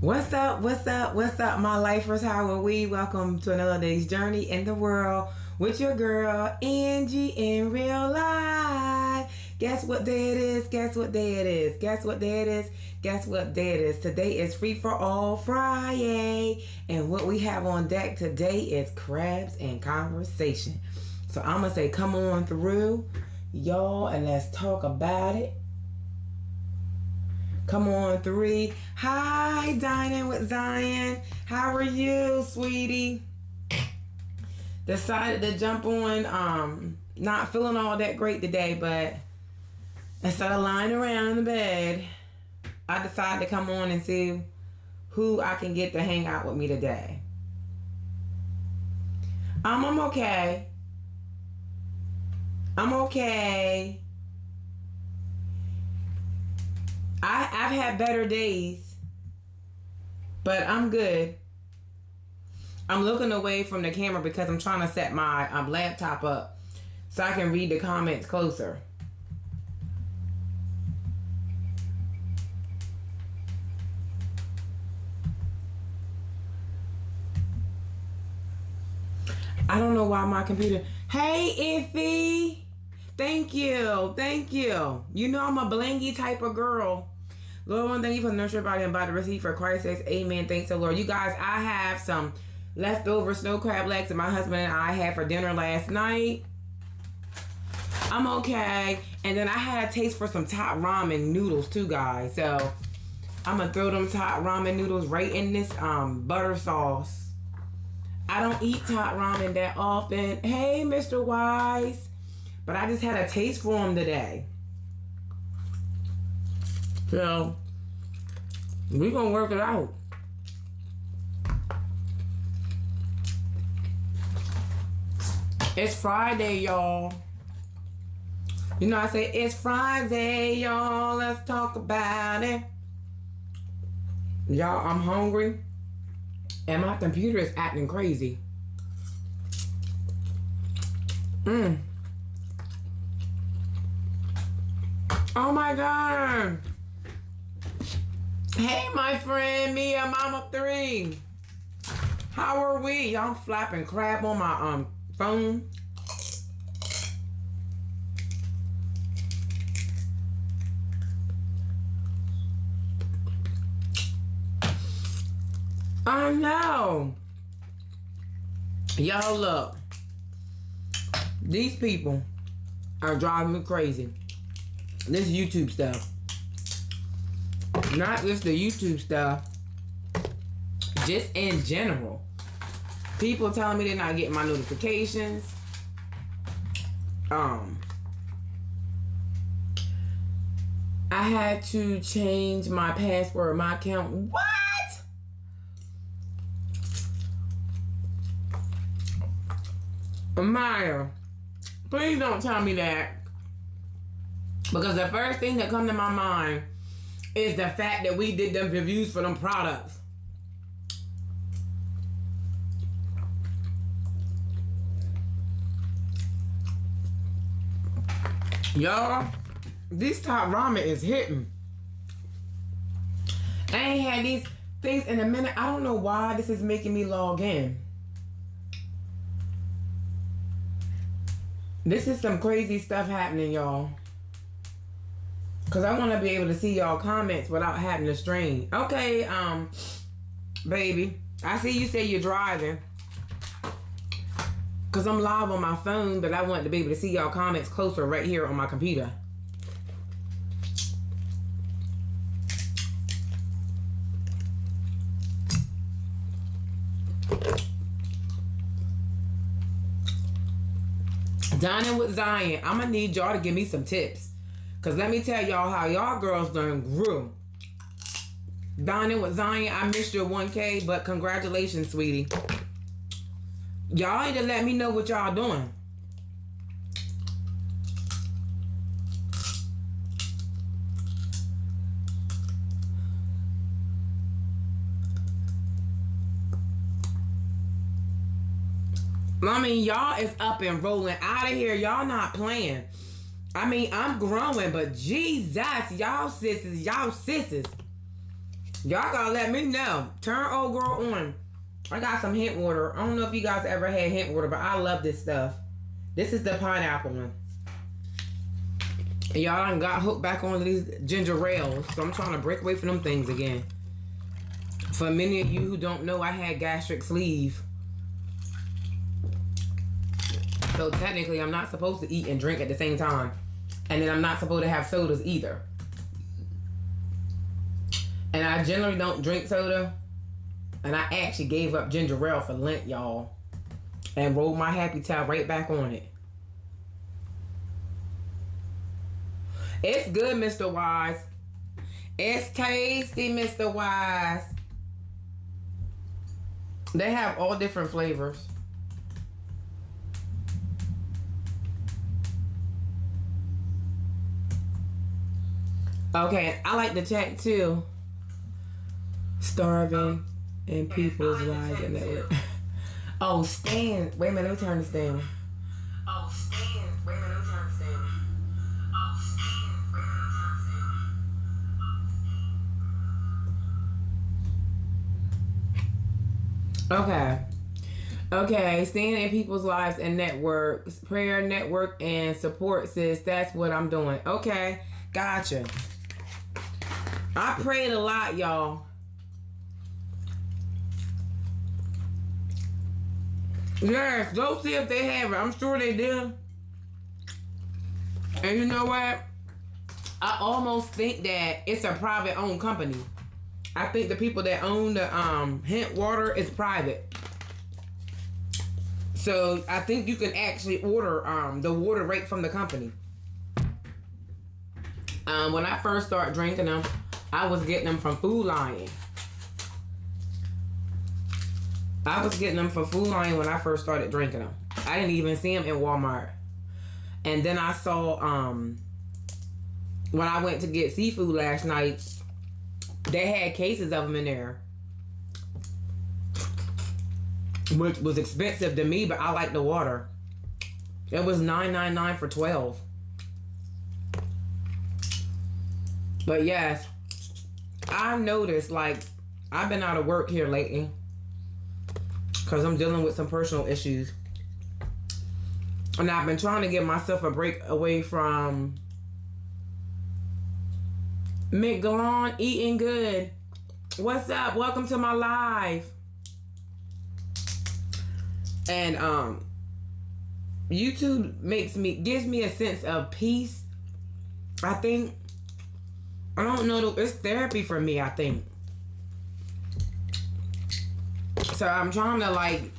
What's up? What's up? What's up, my lifers? How are we? Welcome to another day's journey in the world with your girl, Angie, in real life. Guess what day it is? Guess what day it is? Guess what day it is? Guess what day it is? Today is Free for All Friday. And what we have on deck today is crabs and conversation. So I'm going to say, come on through, y'all, and let's talk about it. Come on, 3. Hi, Dining with Zion. How are you, sweetie? Decided to jump on. Not feeling all that great today, but instead of lying around in the bed, I decided to come on and see who I can get to hang out with me today. I'm okay. I'm okay. I've had better days, but I'm good. I'm looking away from the camera because I'm trying to set my laptop up so I can read the comments closer. I don't know why my computer... Hey, Iffy! Thank you. Thank you. You know I'm a blingy type of girl. Lord, one thank you for the nurture body and by the receipt for Christ says, amen. Thanks to Lord. You guys, I have some leftover snow crab legs that my husband and I had for dinner last night. I'm okay. And then I had a taste for some top ramen noodles too, guys. So I'm going to throw them top ramen noodles right in this butter sauce. I don't eat top ramen that often. Hey, Mr. Wise. But I just had a taste for them today. So, we're going to work it out. It's Friday, y'all. You know, I say, it's Friday, y'all. Let's talk about it. Y'all, I'm hungry. And my computer is acting crazy. Oh my God. Hey, my friend, Mia, Mama 3. How are we? Y'all flapping crab on my phone. I know. Y'all look. These people are driving me crazy. This YouTube stuff. Not just the YouTube stuff. Just in general. People telling me they're not getting my notifications. I had to change my password, my account. What? Maya, please don't tell me that. Because the first thing that comes to my mind is the fact that we did them reviews for them products. Y'all, this top ramen is hitting. I ain't had these things in a minute. I don't know why this is making me log in. This is some crazy stuff happening, y'all. Because I want to be able to see y'all comments without having to strain. Okay, baby. I see you say you're driving. Because I'm live on my phone, but I want to be able to see y'all comments closer right here on my computer. Dining with Zion. I'm going to need y'all to give me some tips. Because let me tell y'all how y'all girls done grew. Dining with Zion, I missed your 1K, but congratulations, sweetie. Y'all need to let me know what y'all doing. I mean, y'all is up and rolling out of here. Y'all not playing. I mean, I'm growing, but Jesus, y'all sisters, y'all sisters. Y'all gotta let me know. Turn old girl on. I got some hint water. I don't know if you guys ever had hint water, but I love this stuff. This is the pineapple one. Y'all done got hooked back on these ginger ales, so I'm trying to break away from them things again. For many of you who don't know, I had gastric sleeve. So technically, I'm not supposed to eat and drink at the same time. And then I'm not supposed to have sodas either. And I generally don't drink soda. And I actually gave up ginger ale for Lent, y'all. And rolled my happy towel right back on it. It's good, Mr. Wise. It's tasty, Mr. Wise. They have all different flavors. Okay, I like the chat too. Starving in people's lives and that. Oh, Stan. Wait a minute, let me turn this down. Oh, Stan. Wait a minute, let me turn this down. Oh, Stan. Wait a minute, let me turn this down. Okay. Okay, staying in people's lives and networks, prayer network and support, sis. That's what I'm doing. Okay, gotcha. I prayed a lot, y'all. Yes, go see if they have it. I'm sure they do. And you know what? I almost think that it's a private owned company. I think the people that own the hint water is private. So I think you can actually order the water right from the company. When I first started drinking them, I was getting them from Food Lion. I was getting them from Food Lion when I first started drinking them. I didn't even see them in Walmart. And then I saw, when I went to get seafood last night, they had cases of them in there. Which was expensive to me, but I like the water. It was $9.99 for 12. But yes, I noticed, like, I've been out of work here lately because I'm dealing with some personal issues. And I've been trying to give myself a break away from McGalon eating good. What's up? Welcome to my live. And YouTube gives me a sense of peace. I think. I don't know, it's therapy for me, I think. So I'm trying to, like,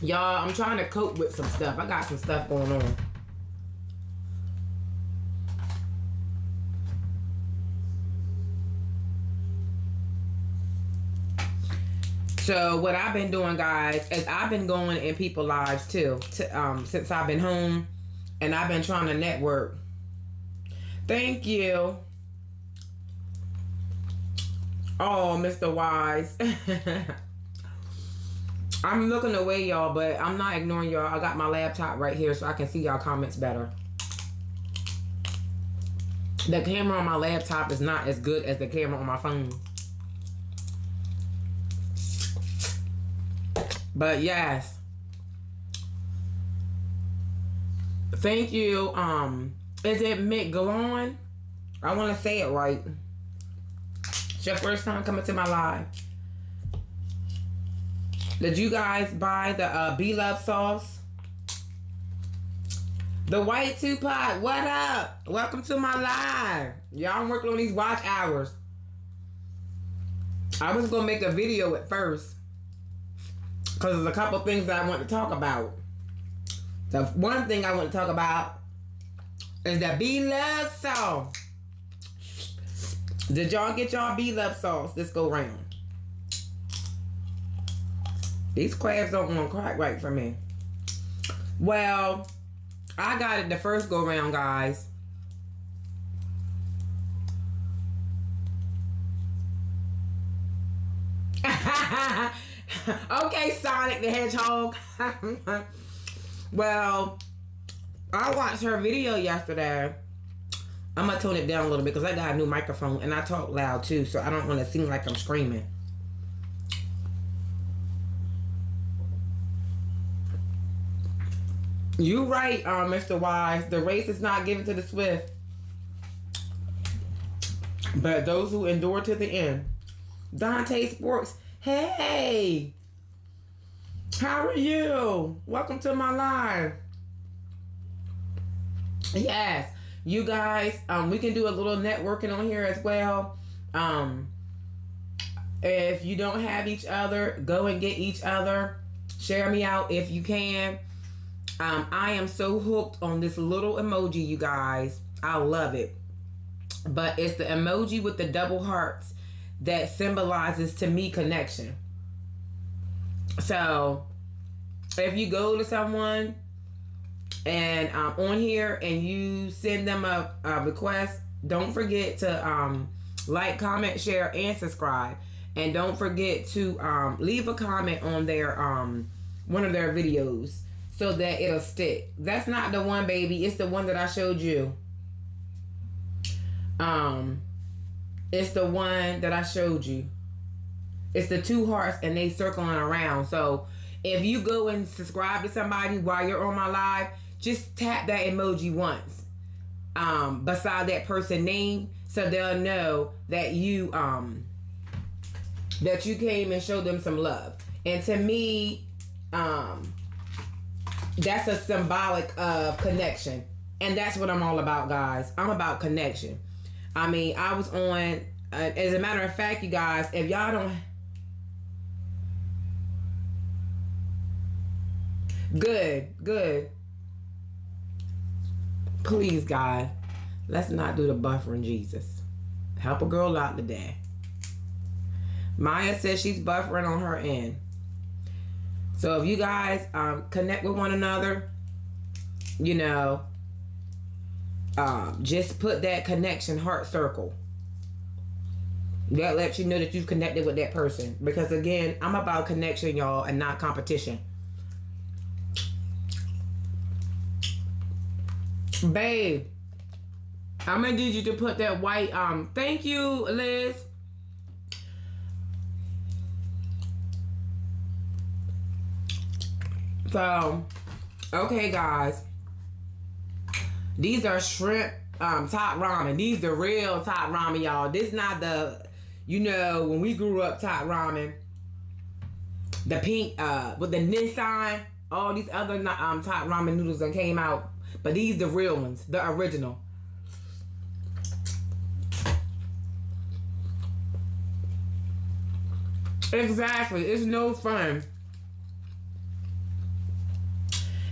y'all, I'm trying to cope with some stuff. I got some stuff going on. So what I've been doing, guys, is I've been going in people's lives too, since I've been home, and I've been trying to network. Thank you. Oh, Mr. Wise. I'm looking away, y'all, but I'm not ignoring y'all. I got my laptop right here so I can see y'all comments better. The camera on my laptop is not as good as the camera on my phone. But yes. Thank you. Is it McGalon? I want to say it right. It's your first time coming to my live. Did you guys buy the Be Love sauce? The White Tupac, what up? Welcome to my live. Y'all, I'm working on these watch hours. I was going to make a video at first, because there's a couple things that I want to talk about. The one thing I want to talk about is the Be Love sauce. Did y'all get y'all Be Love sauce this go round? These crabs don't want to crack right for me. Well, I got it the first go round, guys. Okay, Sonic the Hedgehog. Well, I watched her video yesterday, I'm going to tone it down a little bit because I got a new microphone and I talk loud too, so I don't want to seem like I'm screaming. You right, Mr. Wise. The race is not given to the swift, but those who endure to the end. Dante Sports, hey! How are you? Welcome to my live. Yes, you guys, we can do a little networking on here as well. If you don't have each other, go and get each other. Share me out if you can. I am so hooked on this little emoji, you guys. I love it. But it's the emoji with the double hearts that symbolizes to me connection. So if you go to someone and on here and you send them a request, don't forget to like, comment, share, and subscribe. And don't forget to leave a comment on their one of their videos so that it'll stick. That's not the one, baby. It's the one that I showed you. It's the one that I showed you. It's the two hearts and they circling around. So if you go and subscribe to somebody while you're on my live, just tap that emoji once beside that person's name so they'll know that you came and showed them some love. And to me, that's a symbolic of connection. And that's what I'm all about, guys. I'm about connection. I mean, I was on, as a matter of fact, you guys, if y'all don't... Good. Please, God, let's not do the buffering, Jesus. Help a girl out today. Maya says she's buffering on her end. So if you guys connect with one another, you know, just put that connection heart circle. That lets you know that you've connected with that person. Because again, I'm about connection, y'all, and not competition. Babe, I'm gonna need you to put that white, thank you, Liz. So, okay, guys. These are shrimp top ramen. These the real top ramen, y'all. This not the, you know, when we grew up, top ramen. The pink, with the Nissan. All these other top ramen noodles that came out. But these the real ones. The original. Exactly. It's no fun.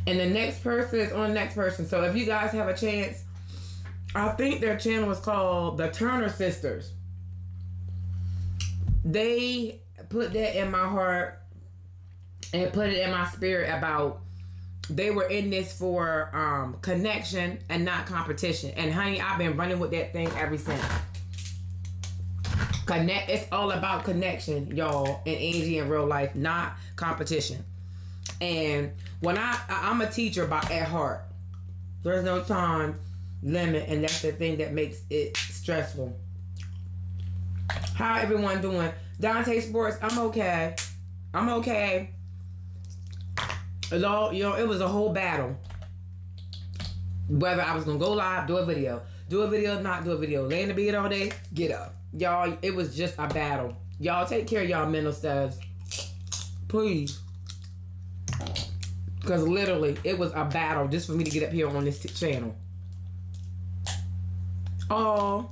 And the next person is on the next person. So if you guys have a chance, I think their channel is called the Turner Sisters. They put that in my heart and put it in my spirit about they were in this for connection and not competition. And honey, I've been running with that thing ever since. It's all about connection, y'all, and Angie in real life, not competition. And when I'm a teacher at heart. There's no time limit, and that's the thing that makes it stressful. How everyone doing? Dante Sports, I'm okay. It was a whole battle. Whether I was gonna go live, do a video, not do a video, lay in the bed all day, get up. Y'all, it was just a battle. Y'all take care of y'all mental stuff. Please. Because literally, it was a battle just for me to get up here on this channel. Oh.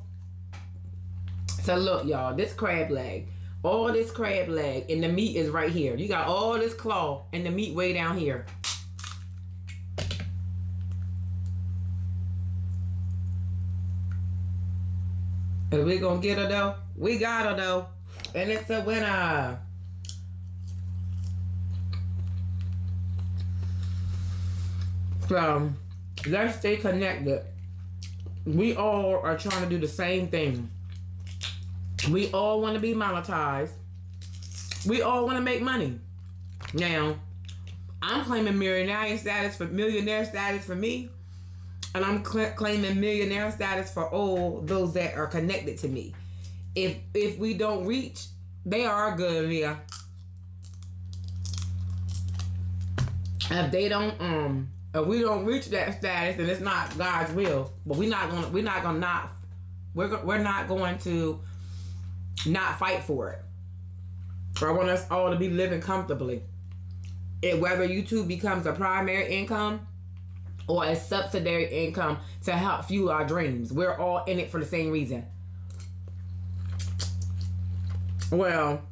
So look, y'all, this crab leg. All this crab leg and the meat is right here. You got all this claw and the meat way down here. Are we gonna get her though? We got her though. And it's a winner. So, let's stay connected. We all are trying to do the same thing. We all want to be monetized. We all want to make money. Now, I'm claiming millionaire status for me. And I'm claiming millionaire status for all those that are connected to me. If we don't reach, they are good, Mia. If they don't, if we don't reach that status, then it's not God's will. But we're not going to not fight for it. I want us all to be living comfortably. Whether YouTube becomes a primary income or a subsidiary income to help fuel our dreams, we're all in it for the same reason. Well,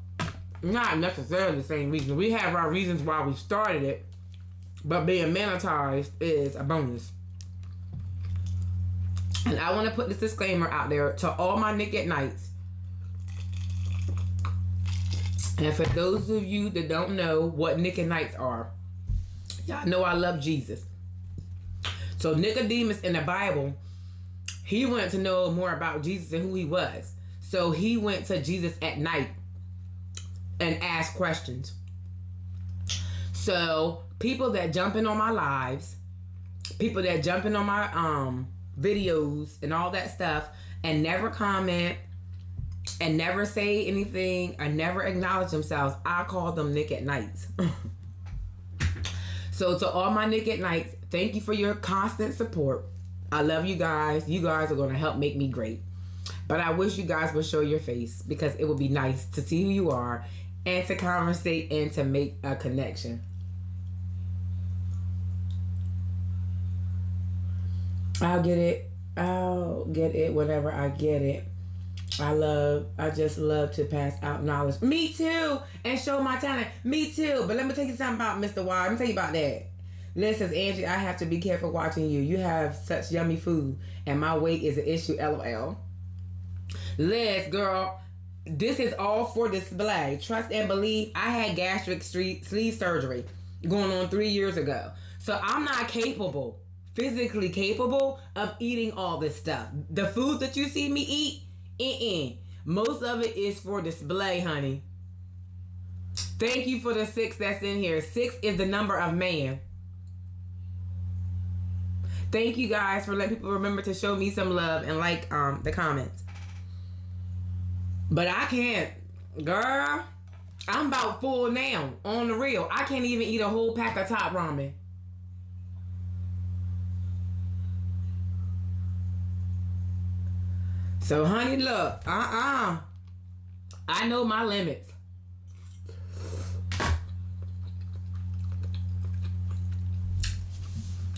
not necessarily the same reason. We have our reasons why we started it, but being monetized is a bonus. And I want to put this disclaimer out there to all my Nick at Nights. And for those of you that don't know what Nick at Nights are, y'all know I love Jesus. So Nicodemus in the Bible, he wanted to know more about Jesus and who he was. So he went to Jesus at night and asked questions. So people that jump in on my lives, people that jump in on my videos and all that stuff and never comment and never say anything or never acknowledge themselves, I call them Nick at Nights. So to all my Nick at Nights, thank you for your constant support. I love you guys. You guys are going to help make me great. But I wish you guys would show your face, because it would be nice to see who you are and to conversate and to make a connection. I'll get it whenever I get it. I just love to pass out knowledge. Me too. And show my talent. Me too. But let me tell you something about Mr. Y. Let me tell you about that. Listen, Angie, I have to be careful watching you. You have such yummy food, and my weight is an issue, LOL. Liz, girl, this is all for display. Trust and believe. I had gastric sleeve surgery going on 3 years ago. So I'm not physically capable of eating all this stuff. The food that you see me eat, most of it is for display, honey. Thank you for the 6 that's in here. 6 is the number of man. Thank you guys for letting people remember to show me some love and like the comments. But I can't, girl. I'm about full now, on the real. I can't even eat a whole pack of top ramen. So, honey, look, I know my limits.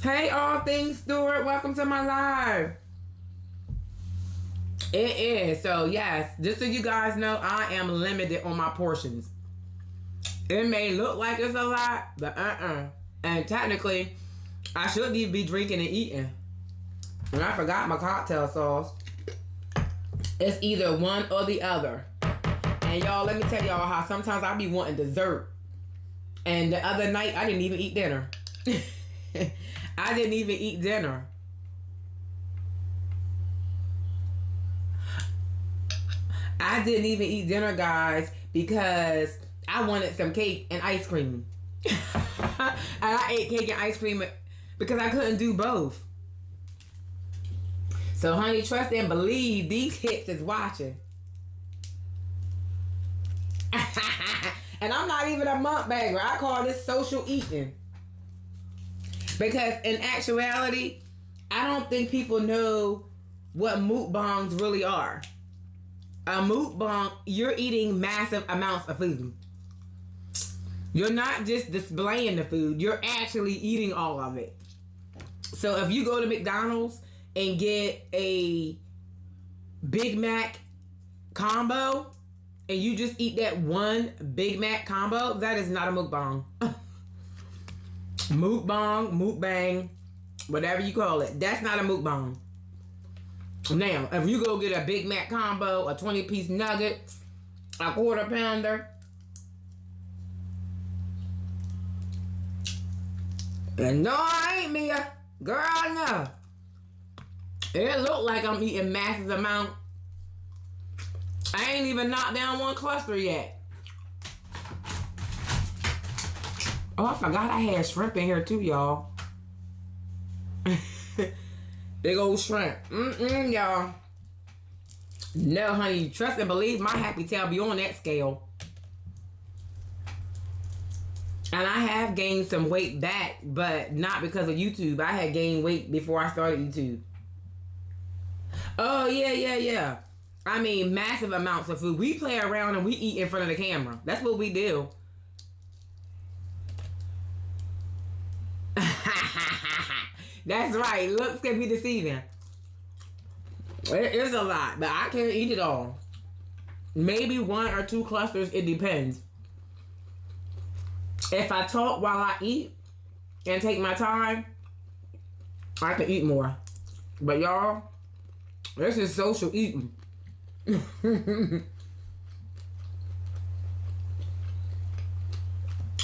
Hey, all things Stuart, welcome to my live. It is. So, yes, just so you guys know, I am limited on my portions. It may look like it's a lot, but And technically, I shouldn't even be drinking and eating. And I forgot my cocktail sauce. It's either one or the other. And y'all, let me tell y'all how sometimes I be wanting dessert. And the other night, I didn't even eat dinner. I didn't even eat dinner. I didn't even eat dinner, guys, because I wanted some cake and ice cream. And I ate cake and ice cream because I couldn't do both. So, honey, trust and believe these hips is watching. And I'm not even a mukbanger. I call this social eating. Because in actuality, I don't think people know what mukbangs really are. A mukbang, you're eating massive amounts of food. You're not just displaying the food, you're actually eating all of it. So if you go to McDonald's and get a Big Mac combo and you just eat that one Big Mac combo, that is not a mukbang. Mukbang, whatever you call it, that's not a mukbang. Now, if you go get a Big Mac combo, a 20-piece nugget, a quarter pounder, and no, I ain't, Mia. Girl, no. It look like I'm eating massive amount. I ain't even knocked down one cluster yet. Oh, I forgot I had shrimp in here too, y'all. Big old shrimp. Y'all. No, honey. Trust and believe my happy tail be on that scale. And I have gained some weight back, but not because of YouTube. I had gained weight before I started YouTube. Oh, yeah. I mean, massive amounts of food. We play around and we eat in front of the camera. That's what we do. That's right. Looks can be deceiving. It is a lot, but I can't eat it all. Maybe 1 or 2 clusters. It depends. If I talk while I eat and take my time, I can eat more. But y'all, this is social eating.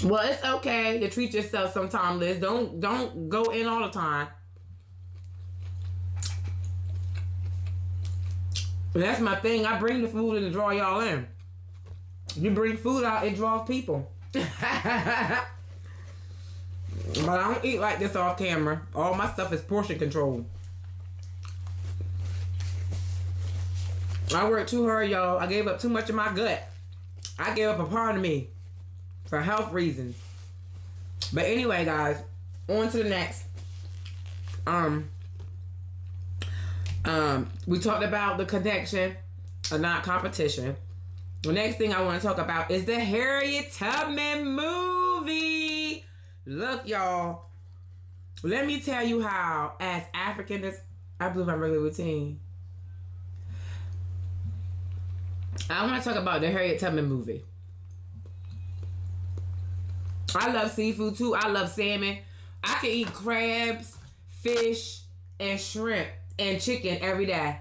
Well, it's okay to treat yourself sometime, Liz. Don't go in all the time. That's my thing. I bring the food in to draw y'all in. You bring food out, it draws people. But I don't eat like this off camera. All my stuff is portion control. I worked too hard, y'all. I gave up too much of my gut. I gave up a part of me for health reasons. But anyway, guys, on to the next. We talked about the connection, or not competition. The next thing I want to talk about is the Harriet Tubman movie. Look, y'all. Let me tell you how, as African as I blew my regular routine. I want to talk about the Harriet Tubman movie. I love seafood too. I love salmon. I can eat crabs, fish, and shrimp and chicken every day.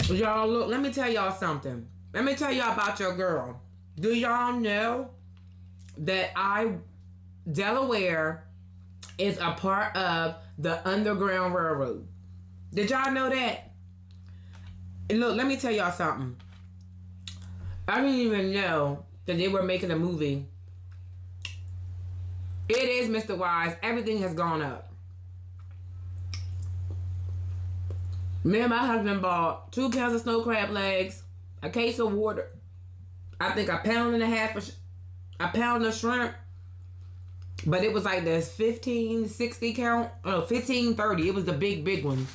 Y'all, look, let me tell y'all something. Let me tell y'all about your girl. Do y'all know that Delaware is a part of the Underground Railroad? Did y'all know that? And look, let me tell y'all something. I didn't even know that they were making a movie. It is, Mr. Wise. Everything has gone up. Me and my husband bought 2 pounds of snow crab legs, a case of water, I think a pound of shrimp, but it was like the 1560 count, 1530. It was the big ones.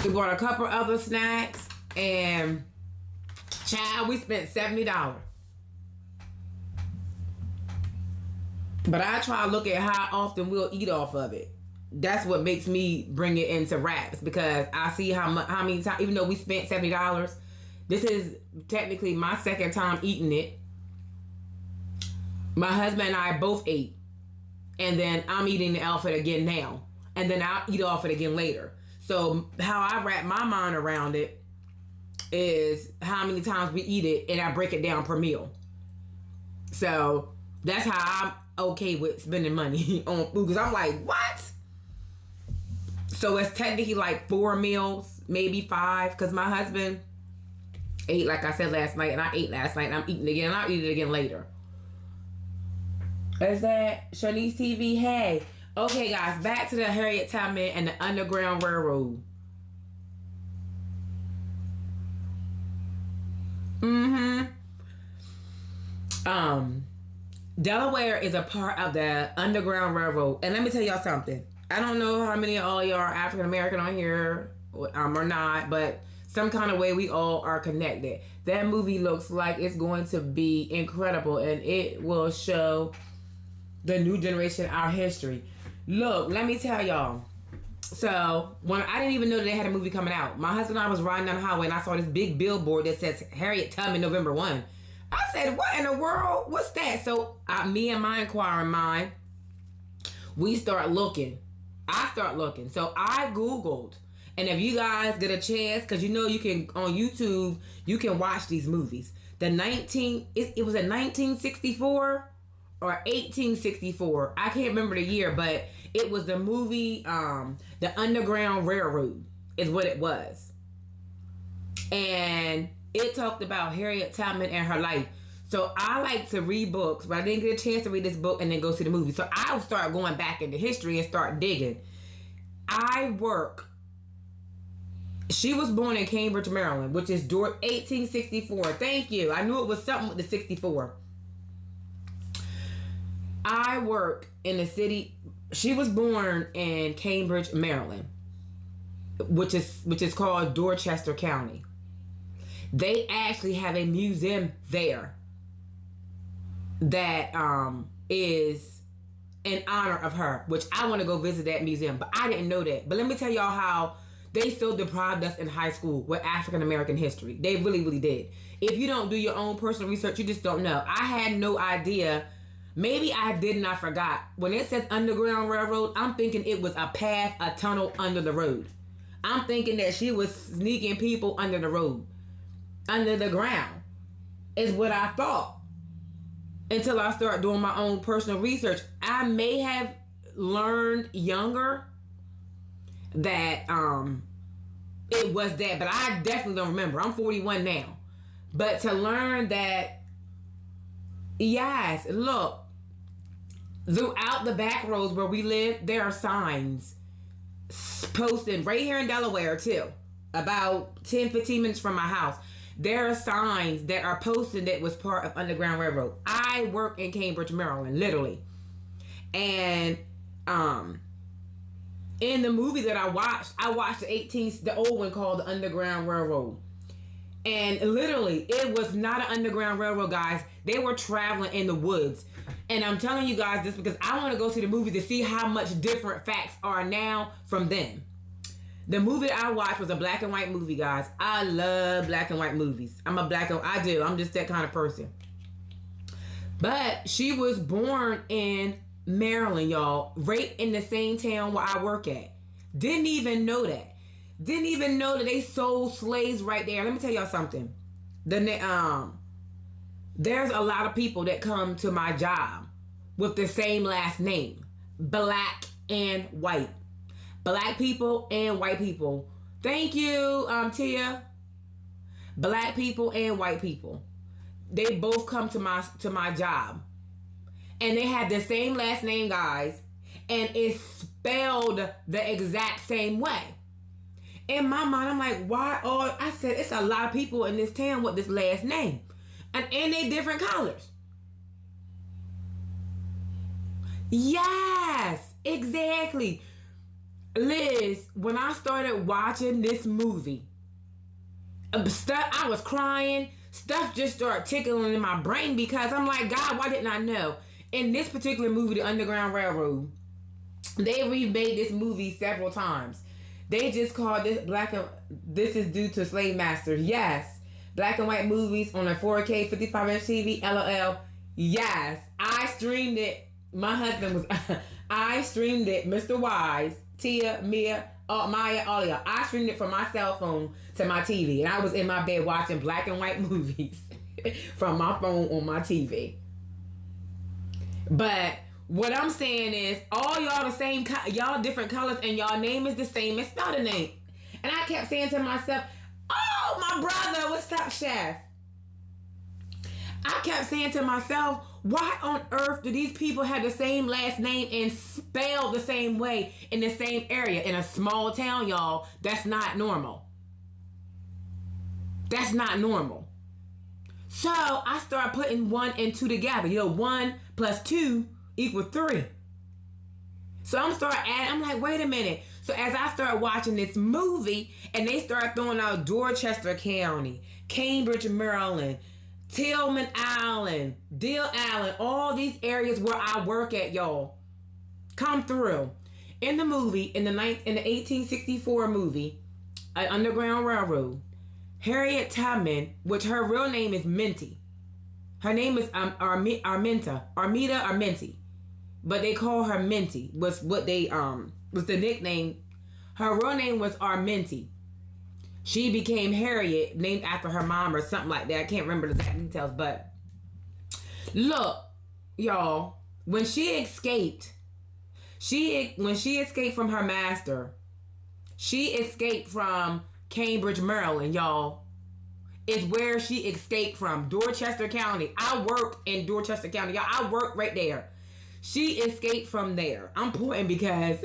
We bought a couple other snacks, and child, we spent $70. But I try to look at how often we'll eat off of it. That's what makes me bring it into wraps, because I see how many times, even though we spent $70, this is technically my second time eating it. My husband and I both ate, and then I'm eating the elephant again now, and then I'll eat off it again later. So how I wrap my mind around it is how many times we eat it, and I break it down per meal. So that's how I'm okay with spending money on food, because I'm like, what? So it's technically like 4 meals, maybe 5, because my husband ate, like I said, last night, and I ate last night, and I'm eating again, and I'll eat it again later. Is that Shanice TV? Hey. Okay, guys, back to the Harriet Tubman and the Underground Railroad. Delaware is a part of the Underground Railroad. And let me tell y'all something. I don't know how many of all y'all are African American on here or not, but some kind of way we all are connected. That movie looks like it's going to be incredible, and it will show the new generation our history. Look, let me tell y'all. So, when I didn't even know that they had a movie coming out. My husband and I was riding down the highway, and I saw this big billboard that says Harriet Tubman November 1. I said, what in the world? What's that? So, me and my inquiring mind, we start looking. I start looking. So, I Googled. And if you guys get a chance, because you know you can, on YouTube, you can watch these movies. It was in 1964 or 1864. I can't remember the year, but it was the movie, The Underground Railroad is what it was. And it talked about Harriet Tubman and her life. So I like to read books, but I didn't get a chance to read this book and then go see the movie. So I'll start going back into history and start digging. She was born in Cambridge, Maryland, which is 1864. Thank you. I knew it was something with the 64. I work in the city. She was born in Cambridge, Maryland, which is called Dorchester County. They actually have a museum there that is in honor of her, which I want to go visit that museum, but I didn't know that. But let me tell y'all how they still deprived us in high school with African American history. They really, really did. If you don't do your own personal research, you just don't know. I had no idea. Maybe I did and I forgot. When it says Underground Railroad, I'm thinking it was a path, a tunnel under the road. I'm thinking that she was sneaking people under the road, under the ground, is what I thought. Until I started doing my own personal research. I may have learned younger that it was that, but I definitely don't remember. I'm 41 now. But to learn that, yes, look, throughout the back roads where we live, there are signs posted right here in Delaware too, about 10-15 minutes from my house. There are signs that are posted that was part of Underground Railroad. I work in Cambridge, Maryland, literally. And in the movie that I watched the old one called The Underground Railroad. And literally, it was not an Underground Railroad, guys. They were traveling in the woods. And I'm telling you guys this because I want to go see the movie to see how much different facts are now from then. The movie I watched was a black and white movie, guys. I love black and white movies. I'm just that kind of person. But she was born in Maryland, y'all. Right in the same town where I work at. Didn't even know that. Didn't even know that they sold slaves right there. Let me tell y'all something. There's a lot of people that come to my job with the same last name. Black and white. Black people and white people. Thank you, Tia. Black people and white people. They both come to my job. And they have the same last name, guys. And it's spelled the exact same way. In my mind, I'm like, why? Oh, I said, it's a lot of people in this town with this last name. And they different colors. Yes, exactly. Liz, when I started watching this movie, I was crying. Stuff just started tickling in my brain because I'm like, God, why didn't I know? In this particular movie, The Underground Railroad, they remade this movie several times. They just called this this is due to slave masters. Yes. Black and white movies on a 4K 55-inch TV. LOL. Yes. I streamed it. My husband was... I streamed it. Mr. Wise, Tia, Mia, Maya, all of y'all. I streamed it from my cell phone to my TV. And I was in my bed watching black and white movies from my phone on my TV. But what I'm saying is, all y'all the same, y'all different colors, and y'all name is the same. It's not a name. And I kept saying to myself, oh, my brother, what's up, chef? I kept saying to myself, why on earth do these people have the same last name and spell the same way in the same area? In a small town, y'all, that's not normal. That's not normal. So I started putting 1 and 2 together. 1 plus 2 equals 3. So I'm I'm like, wait a minute. So as I started watching this movie and they started throwing out Dorchester County, Cambridge, Maryland, Tillman Island, Deal Island, all these areas where I work at, y'all, come through. In the movie, in the 1864 movie, Underground Railroad, Harriet Tubman, which her real name is Minty. Her name is Armita or Minty, but they call her Minty. Was what they was the nickname. Her real name was Arminty. She became Harriet, named after her mom or something like that. I can't remember the exact details, but look, y'all, when she escaped from her master, she escaped from Cambridge, Maryland, y'all. is where she escaped from. Dorchester County. I work in Dorchester County. Y'all, I work right there. She escaped from there. I'm pointing because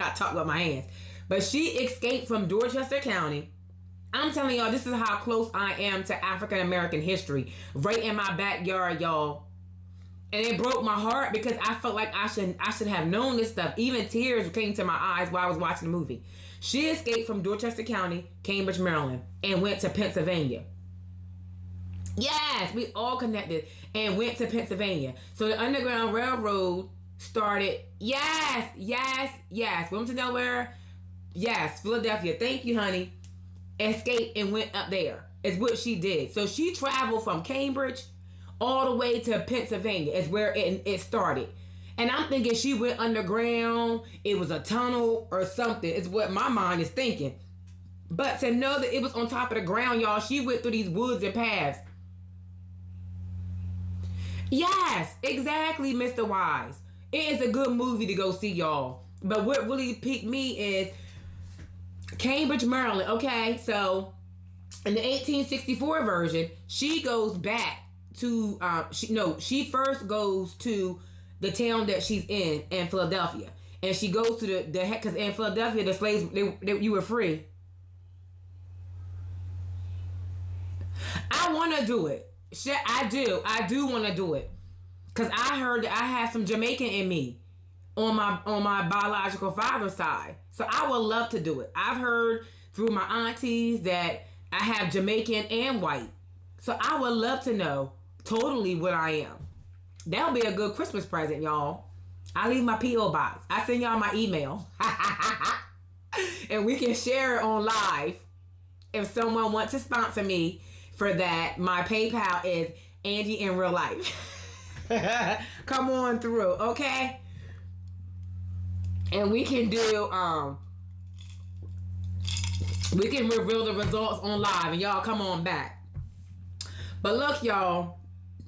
I talk with my hands. But she escaped from Dorchester County. I'm telling y'all, this is how close I am to African American history. Right in my backyard, y'all. And it broke my heart because I felt like I should have known this stuff. Even tears came to my eyes while I was watching the movie. She escaped from Dorchester County, Cambridge, Maryland, and went to Pennsylvania. Yes, we all connected and went to Pennsylvania. So the Underground Railroad started. Yes. Wilmington, Delaware. Yes, Philadelphia. Thank you, honey. Escaped and went up there. Is what she did. So she traveled from Cambridge all the way to Pennsylvania. Is where it started. And I'm thinking she went underground. It was a tunnel or something. Is what my mind is thinking. But to know that it was on top of the ground, y'all, she went through these woods and paths. Yes, exactly, Mr. Wise. It is a good movie to go see, y'all. But what really piqued me is Cambridge, Maryland. Okay, so in the 1864 version, she goes back to she first goes to the town that she's in Philadelphia, and she goes to the because in Philadelphia the slaves you were free. I want to do it. I do want to do it, because I heard that I have some Jamaican in me on my biological father's side. So I would love to do it. I've heard through my aunties that I have Jamaican and white. So I would love to know totally what I am. That'll be a good Christmas present, y'all. I leave my P.O. box. I send y'all my email. And we can share it on live. If someone wants to sponsor me for that, my PayPal is Angie in real life. Come on through, okay? And we can do we can reveal the results on live, and y'all come on back. But look, y'all,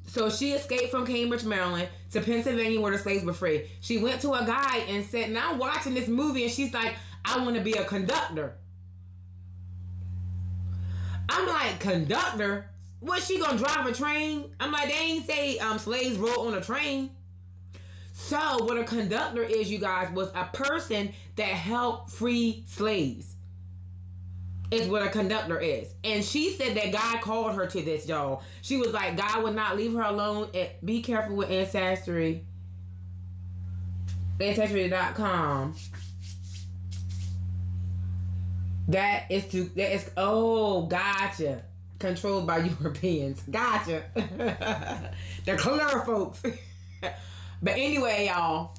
so she escaped from Cambridge, Maryland to Pennsylvania where the slaves were free. She went to a guy and said, and I'm watching this movie, and she's like, I want to be a conductor. I'm like, conductor? What, she gonna drive a train? I'm like, they ain't say slaves rode on a train. So what a conductor is, you guys, was a person that helped free slaves. Is what a conductor is. And she said that God called her to this, y'all. She was like, God would not leave her alone. And be careful with Ancestry. Ancestry.com. That is oh, gotcha. Controlled by Europeans. Gotcha. The clever folks. But anyway, y'all,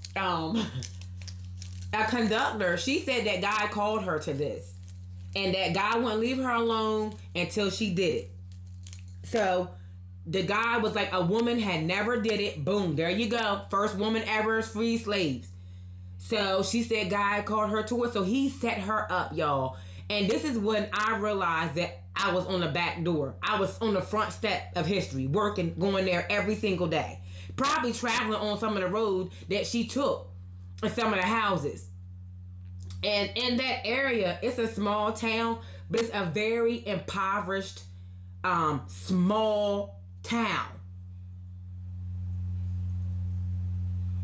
a conductor, she said that God called her to this. And that God wouldn't leave her alone until she did it. So the guy was like, a woman had never did it. Boom, there you go. First woman ever free slaves. So she said God called her to it. So he set her up, y'all. And this is when I realized that I was on the back door. I was on the front step of history, working, going there every single day. Probably traveling on some of the road that she took in some of the houses. And in that area, it's a small town, but it's a very impoverished, small town.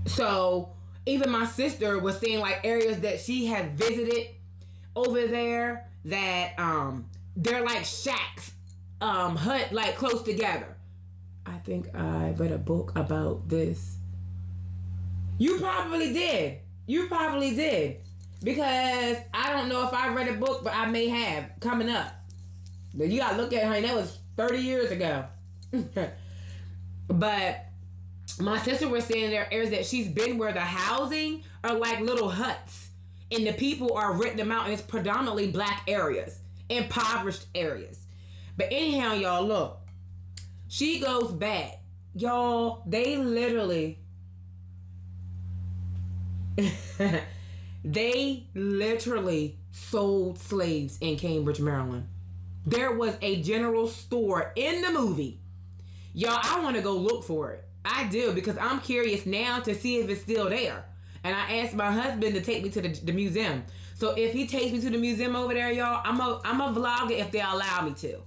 So even my sister was saying like areas that she had visited over there that they're like shacks, hut like close together. I think I read a book about this. You probably did. Because I don't know if I read a book, but I may have coming up. But you gotta look at her, and that was 30 years ago. But my sister was saying there are areas that she's been where the housing are like little huts. And the people are renting them out, and it's predominantly black areas, impoverished areas. But anyhow, y'all, look. She goes back. Y'all, they literally... They literally sold slaves in Cambridge, Maryland. There was a general store in the movie. Y'all, I want to go look for it. I do, because I'm curious now to see if it's still there. And I asked my husband to take me to the museum. So if he takes me to the museum over there, y'all, I'm a vlog it if they allow me to.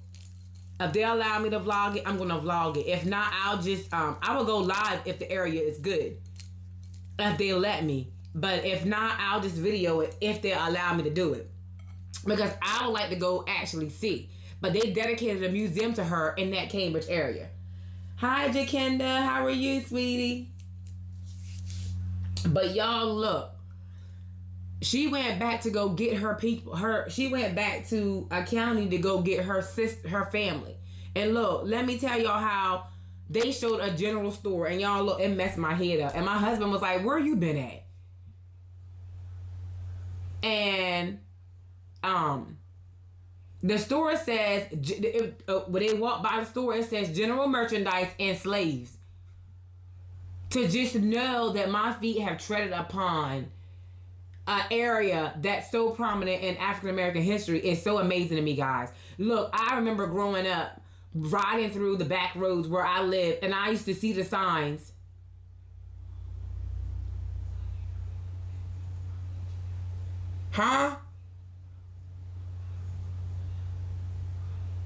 If they allow me to vlog it, I'm gonna vlog it. If not, I'll just I will go live if the area is good, if they let me. But if not, I'll just video it if they allow me to do it, because I would like to go actually see. But they dedicated a museum to her in that Cambridge area. Hi, Jakenda. How are you, sweetie? But y'all, look. She went back to go get her people. She went back to a county to go get her sister, her family. And look, let me tell y'all how they showed a general store. And y'all, look, it messed my head up. And my husband was like, "Where you been at?" And the store says, when they walk by the store, it says general merchandise and slaves. To just know that my feet have treaded upon an area that's so prominent in African American history is so amazing to me, guys. Look, I remember growing up, riding through the back roads where I lived, and I used to see the signs. Huh?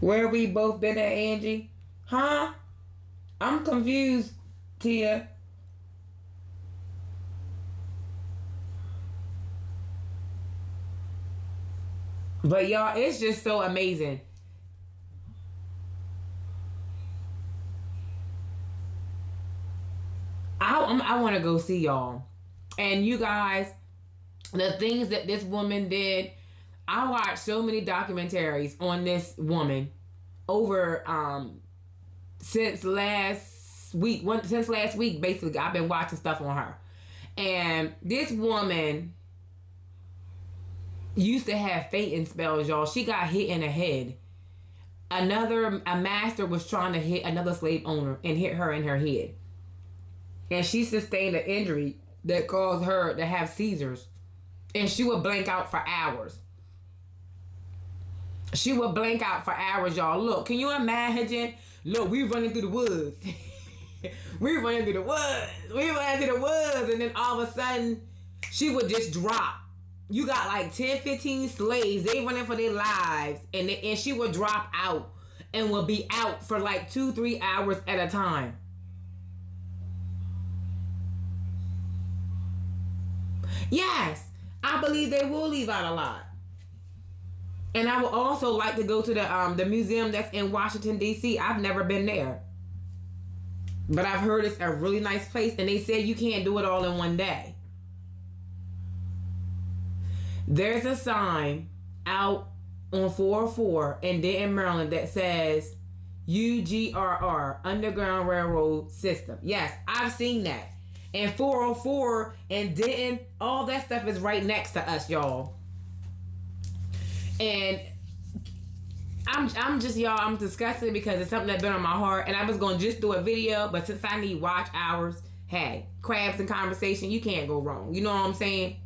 Where we both been at, Angie? Huh? I'm confused, Tia. But y'all, it's just so amazing. I want to go see y'all. And you guys, the things that this woman did, I watched so many documentaries on this woman over since last week. Since last week, basically, I've been watching stuff on her. And this woman used to have fainting spells, y'all. She got hit in the head. A master was trying to hit another slave owner and hit her in her head. And she sustained an injury that caused her to have seizures. And she would blank out for hours. She would blank out for hours, y'all. Look, can you imagine? Look, we running through the woods. We running through the woods. And then all of a sudden, she would just drop. You got like 10, 15 slaves. They running for their lives. And she would drop out and will be out for like 2-3 hours at a time. Yes, I believe they will leave out a lot. And I would also like to go to the museum that's in Washington, D.C. I've never been there. But I've heard it's a really nice place. And they said you can't do it all in one day. There's a sign out on 404 in Denton, Maryland that says UGRR, Underground Railroad System. Yes, I've seen that. And 404 and Denton, all that stuff is right next to us, y'all. And I'm just, y'all, I'm disgusted because it's something that's been on my heart. And I was going to just do a video, but since I need watch hours, hey, crabs and conversation, you can't go wrong. You know what I'm saying?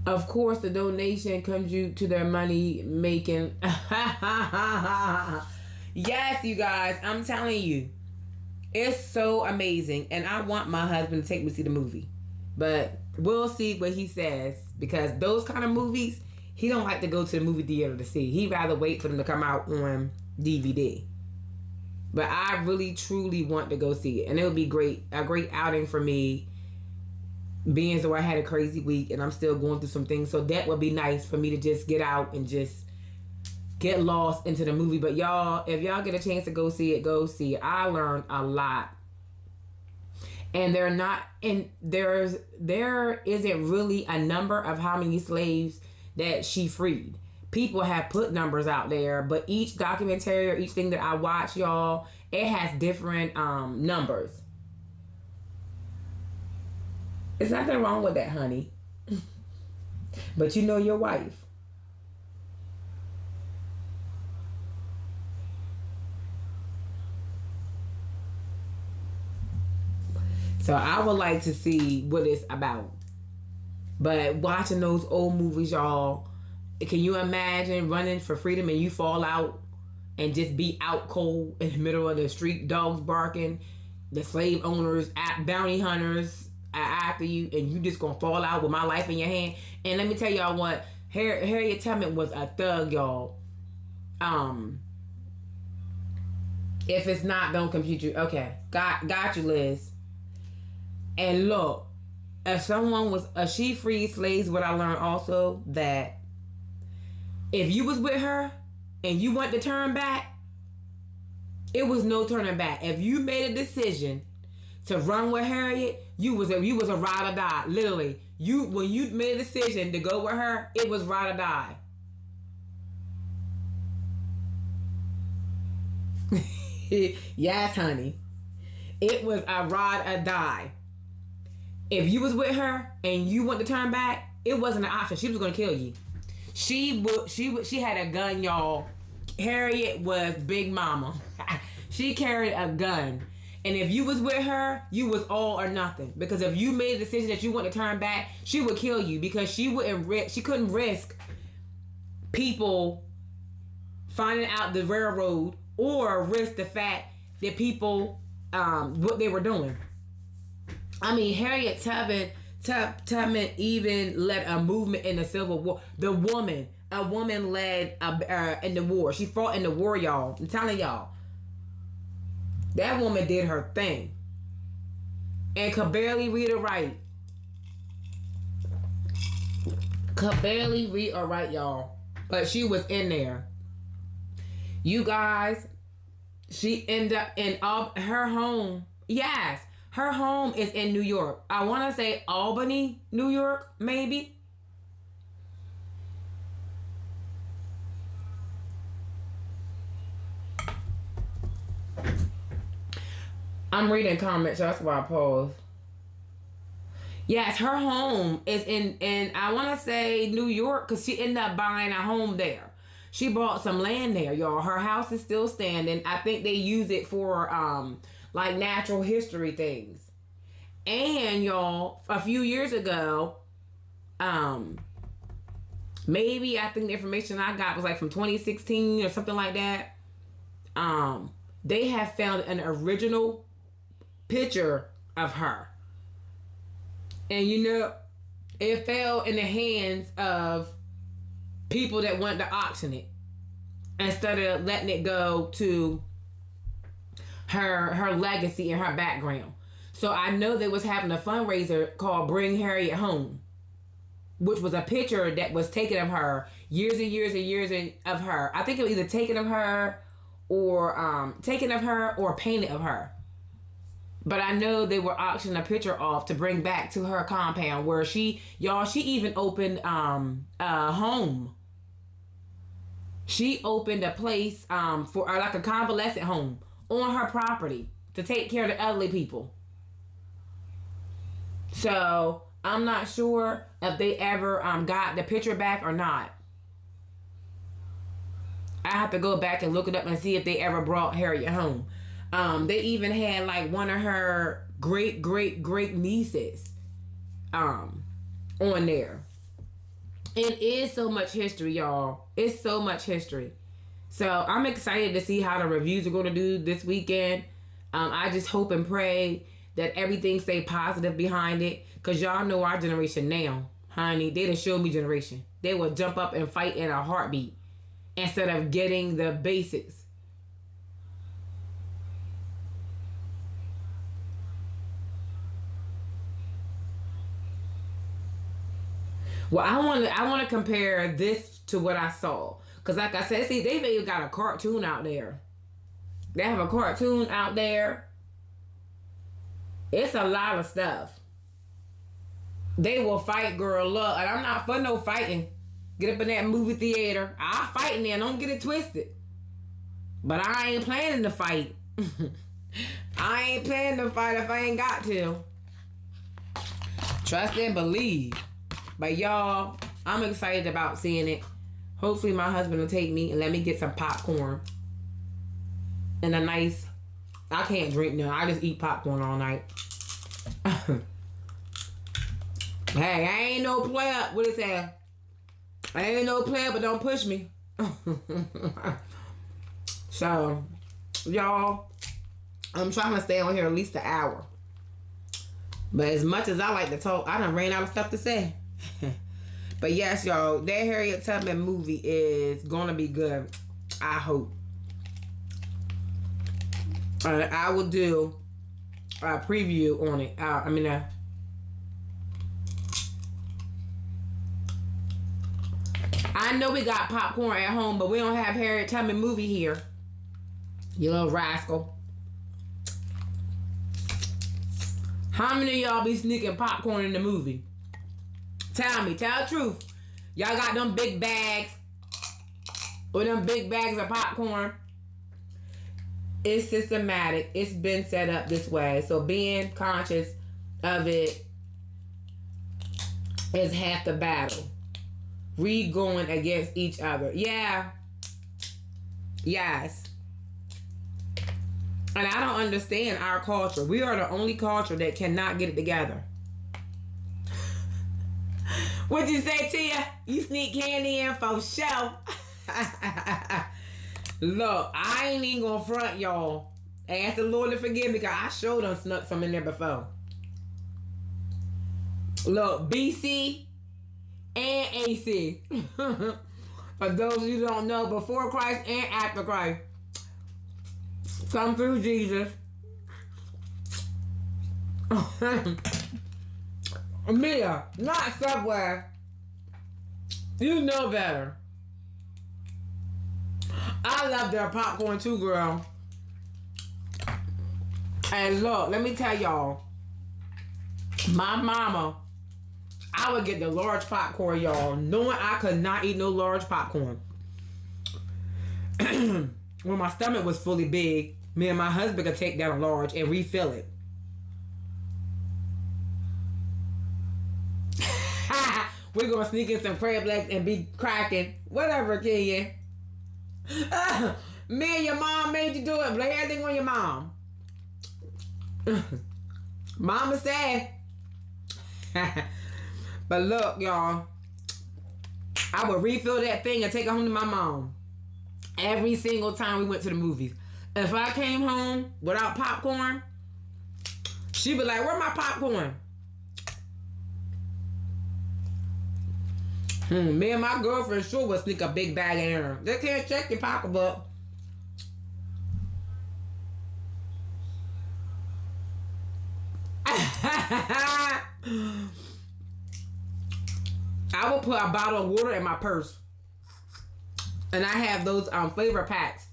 Of course, the donation comes to their money making. Yes, you guys, I'm telling you. It's so amazing. And I want my husband to take me to see the movie. But we'll see what he says. Because those kind of movies, he don't like to go to the movie theater to see. He'd rather wait for them to come out on DVD. But I really, truly want to go see it. And it would be great. A great outing for me. Being as though I had a crazy week and I'm still going through some things. So that would be nice for me to just get out and just get lost into the movie. But y'all, if y'all get a chance to go see it, go see it. I learned a lot. And there isn't really a number of how many slaves that she freed. People have put numbers out there, but each documentary or each thing that I watch, y'all, it has different numbers. There's nothing wrong with that, honey. But you know your wife. So I would like to see what it's about. But watching those old movies, y'all, can you imagine running for freedom and you fall out and just be out cold in the middle of the street, dogs barking, the slave owners, bounty hunters after you, and you just gonna fall out with my life in your hand? And let me tell y'all what, Harriet Tubman was a thug, y'all. Um, if it's not, don't compute you. Okay, got you, Liz. And look, if someone was she freed slaves, what I learned also that if you was with her and you want to turn back, it was no turning back. If you made a decision to run with Harriet, you was a ride or die. Literally, when you made a decision to go with her, it was ride or die. Yes, honey, it was a ride or die. If you was with her and you want to turn back, it wasn't an option. She was gonna kill you. She had a gun, y'all. Harriet was Big Mama. She carried a gun. And if you was with her, you was all or nothing. Because if you made a decision that you want to turn back, she would kill you because she couldn't risk people finding out the railroad or risk the fact that people what they were doing. I mean, Harriet Tubman even led a movement in the Civil War. A woman led in the war. She fought in the war, y'all. I'm telling y'all. That woman did her thing. And could barely read or write. Could barely read or write, y'all. But she was in there. You guys, she ended up in her home. Yes, her home is in New York. I want to say Albany, New York, maybe. I'm reading comments, so that's why I paused. Yes, her home is in I want to say New York because she ended up buying a home there. She bought some land there, y'all. Her house is still standing. I think they use it for like natural history things. And y'all, a few years ago, maybe I think the information I got was like from 2016 or something like that. They have found an original picture of her. And you know, it fell in the hands of people that wanted to auction it instead of letting it go to her legacy and her background. So I know they was having a fundraiser called Bring Harriet Home, which was a picture that was taken of her years and years and years of her. I think it was either taken of her or painted of her. But I know they were auctioning a picture off to bring back to her compound where she even opened a home. She opened a place for like a convalescent home on her property to take care of the elderly people. So I'm not sure if they ever got the picture back or not. I have to go back and look it up and see if they ever brought Harriet home. They even had like one of her great nieces on there. It is so much history, y'all. It's so much history. So I'm excited to see how the reviews are going to do this weekend. I just hope and pray that everything stay positive behind it. Because y'all know our generation now, honey, they the show me generation. They will jump up and fight in a heartbeat instead of getting the basics. Well, I want to compare this to what I saw. Because like I said, see, they've even got a cartoon out there. They have a cartoon out there. It's a lot of stuff. They will fight, girl. Look, and I'm not for no fighting. Get up in that movie theater. I'll fight in there. Don't get it twisted. But I ain't planning to fight. I ain't planning to fight if I ain't got to. Trust and believe. But y'all, I'm excited about seeing it. Hopefully my husband will take me and let me get some popcorn. And a nice... I can't drink now. I just eat popcorn all night. Hey, I ain't no player. What is that? I ain't no player, but don't push me. So, y'all, I'm trying to stay on here at least an hour. But as much as I like to talk, I done ran out of stuff to say. But yes, y'all, that Harriet Tubman movie is gonna be good. I hope. I will do a preview on it. I know we got popcorn at home, but we don't have Harriet Tubman movie here. You little rascal. How many of y'all be sneaking popcorn in the movie? Tell me. Tell the truth. Y'all got them big bags. Or them big bags of popcorn. It's systematic. It's been set up this way. So being conscious of it is half the battle. We going against each other. Yeah. Yes. And I don't understand our culture. We are the only culture that cannot get it together. What'd you say, Tia? You sneak candy in for show. Look, I ain't even gonna front y'all. Ask the Lord to forgive me because I sure done snuck some in there before. Look, BC and AC. For those of you who don't know, before Christ and after Christ. Come through Jesus. Mia, not Subway. You know better. I love their popcorn too, girl. And look, let me tell y'all. My mama, I would get the large popcorn, y'all, knowing I could not eat no large popcorn. When my stomach was fully big, me and my husband could take down a large and refill it. We're gonna sneak in some crab legs and be cracking. Whatever, kid. Me and your mom made you do it. Blame everything on your mom. Mama said. But look, y'all. I would refill that thing and take it home to my mom. Every single time we went to the movies. If I came home without popcorn, she'd be like, where's my popcorn? Me and my girlfriend sure would sneak a big bag in there. They can't check your pocketbook. I would put a bottle of water in my purse. And I have those flavor packs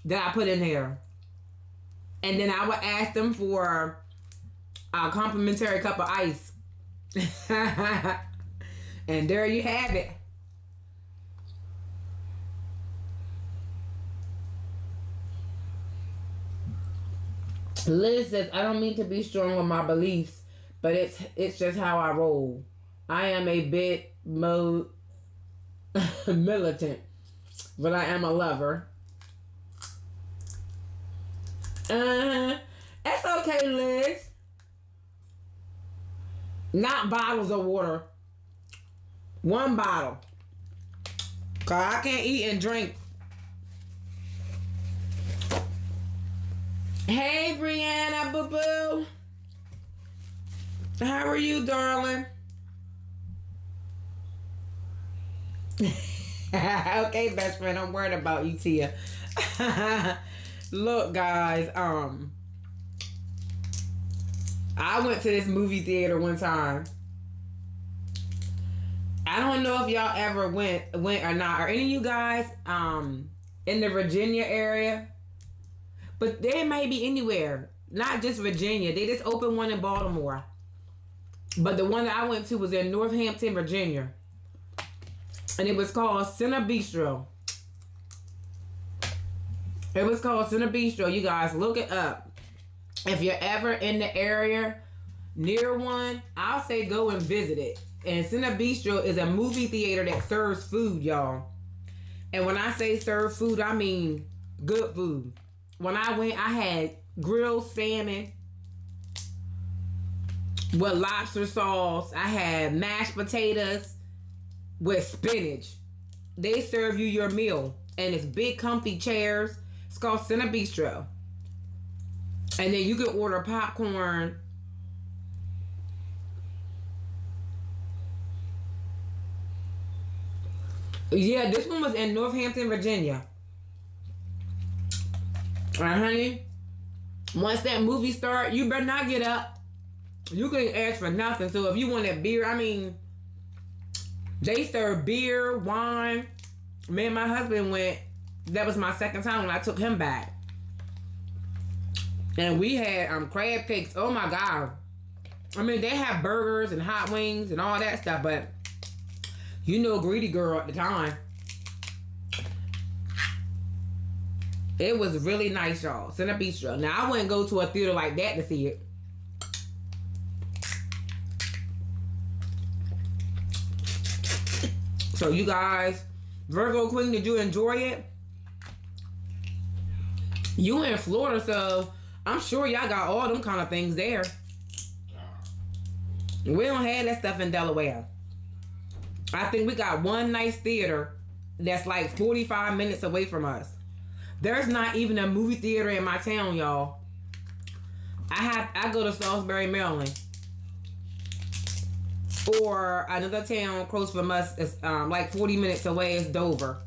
that I put in there. And then I would ask them for a complimentary cup of ice. And there you have it. Liz says, I don't mean to be strong with my beliefs, but it's just how I roll. I am a bit militant, but I am a lover. That's okay, Liz. Not bottles of water. One bottle. Cause I can't eat and drink. Hey, Brianna, boo-boo. How are you, darling? Okay, best friend, I'm worried about you, Tia. Look, guys, I went to this movie theater one time. I don't know if y'all ever went or not. Are any of you guys in the Virginia area? But they may be anywhere. Not just Virginia. They just opened one in Baltimore. But the one that I went to was in Northampton, Virginia. And it was called Cine Bistro. It was called Cine Bistro. You guys, look it up. If you're ever in the area near one, I'll say go and visit it. And Cine Bistro is a movie theater that serves food, y'all. And when I say serve food, I mean good food. When I went, I had grilled salmon with lobster sauce. I had mashed potatoes with spinach. They serve you your meal. And it's big comfy chairs. It's called Cine Bistro. And then you can order popcorn. Yeah, this one was in Northampton, Virginia. honey, once that movie start, you better not get up. You couldn't ask for nothing. So if you wanted beer, I mean, they serve beer, wine. Me and my husband went. That was my second time when I took him back. And we had crab cakes. Oh my God. I mean, they have burgers and hot wings and all that stuff, but you know, greedy girl at the time. It was really nice, y'all. Center Bistro. Now, I wouldn't go to a theater like that to see it. So, you guys, Virgo Queen, did you enjoy it? You in Florida, so I'm sure y'all got all them kind of things there. We don't have that stuff in Delaware. I think we got one nice theater that's like 45 minutes away from us. There's not even a movie theater in my town, y'all. I go to Salisbury, Maryland. Or another town close from us is like 40 minutes away is Dover.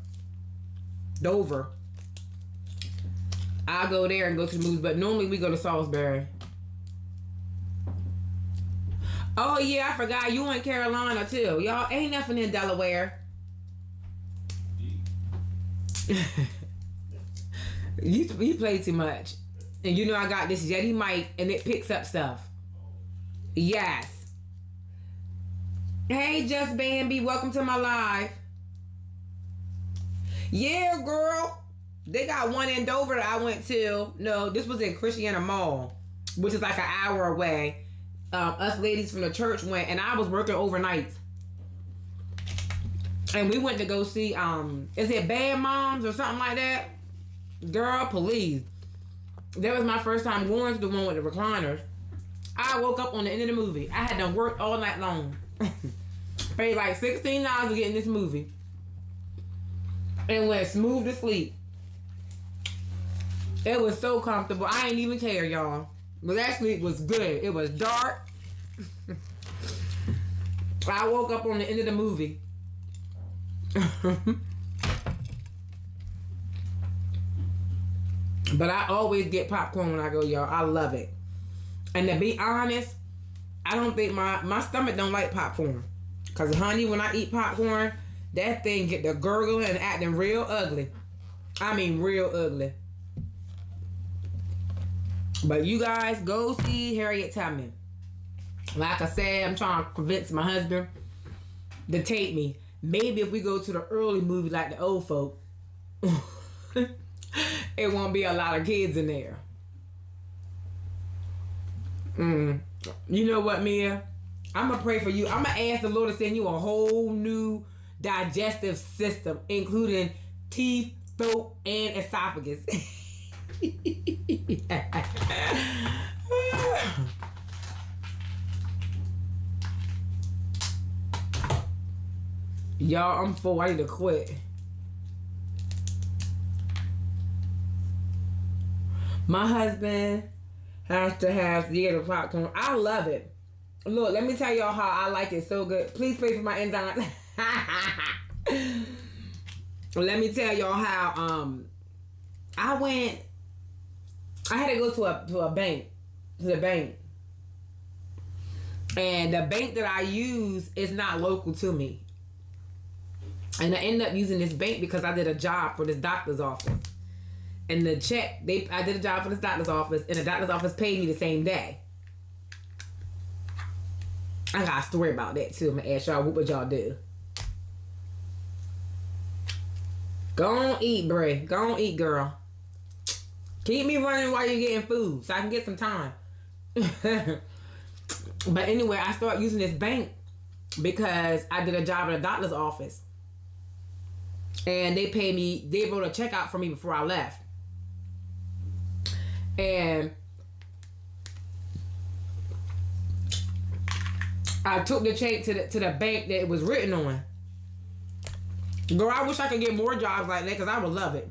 I go there and go to the movies, but normally we go to Salisbury. Oh yeah, I forgot you in Carolina too. Y'all ain't nothing in Delaware. You play too much. And you know I got this Yeti mic and it picks up stuff. Yes. Hey, Just Bambi, welcome to my live. Yeah, girl. They got one in Dover that I went to. No, this was in Christiana Mall, which is like an hour away. Us ladies from the church went, and I was working overnight. And we went to go see, is it Bad Moms or something like that? Girl, please. That was my first time going to the one with the recliners. I woke up on the end of the movie. I had done worked all night long. Paid like $16 to get in this movie. And went smooth to sleep. It was so comfortable. I ain't even care, y'all. But that sleep was good. It was dark. I woke up on the end of the movie. But I always get popcorn when I go, y'all. I love it. And to be honest, I don't think my stomach don't like popcorn. Because, honey, when I eat popcorn, that thing get the gurgling and acting real ugly. I mean, real ugly. But you guys, go see Harriet Tubman. Like I said, I'm trying to convince my husband to take me. Maybe if we go to the early movie like the old folk, it won't be a lot of kids in there. You know what, Mia? I'm going to pray for you. I'm going to ask the Lord to send you a whole new digestive system, including teeth, throat, and esophagus. Y'all, I'm full. I need to quit. My husband has to have the popcorn. I love it. Look, let me tell y'all how I like it so good. Please pray for my enzymes. Let me tell y'all how I had to go to the bank. And the bank that I use is not local to me. And I ended up using this bank because I did a job for this doctor's office. And the check, I did a job for this doctor's office, and the doctor's office paid me the same day. I got a story about that too. I'm gonna ask y'all, what would y'all do? Go on eat, Bray. Go on eat, girl. Keep me running while you're getting food so I can get some time. But anyway, I started using this bank because I did a job at a doctor's office. And they paid me, they wrote a check out for me before I left. And I took the check to the bank that it was written on. Girl, I wish I could get more jobs like that because I would love it.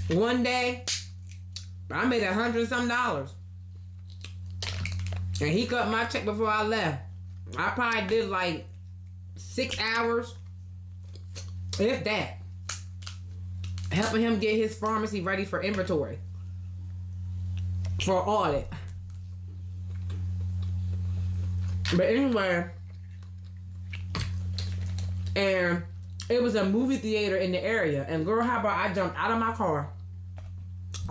One day, I made $100 some. And he cut my check before I left. I probably did like 6 hours. If that. helping him get his pharmacy ready for inventory, for audit. But anyway, and it was a movie theater in the area. And girl, how about I jumped out of my car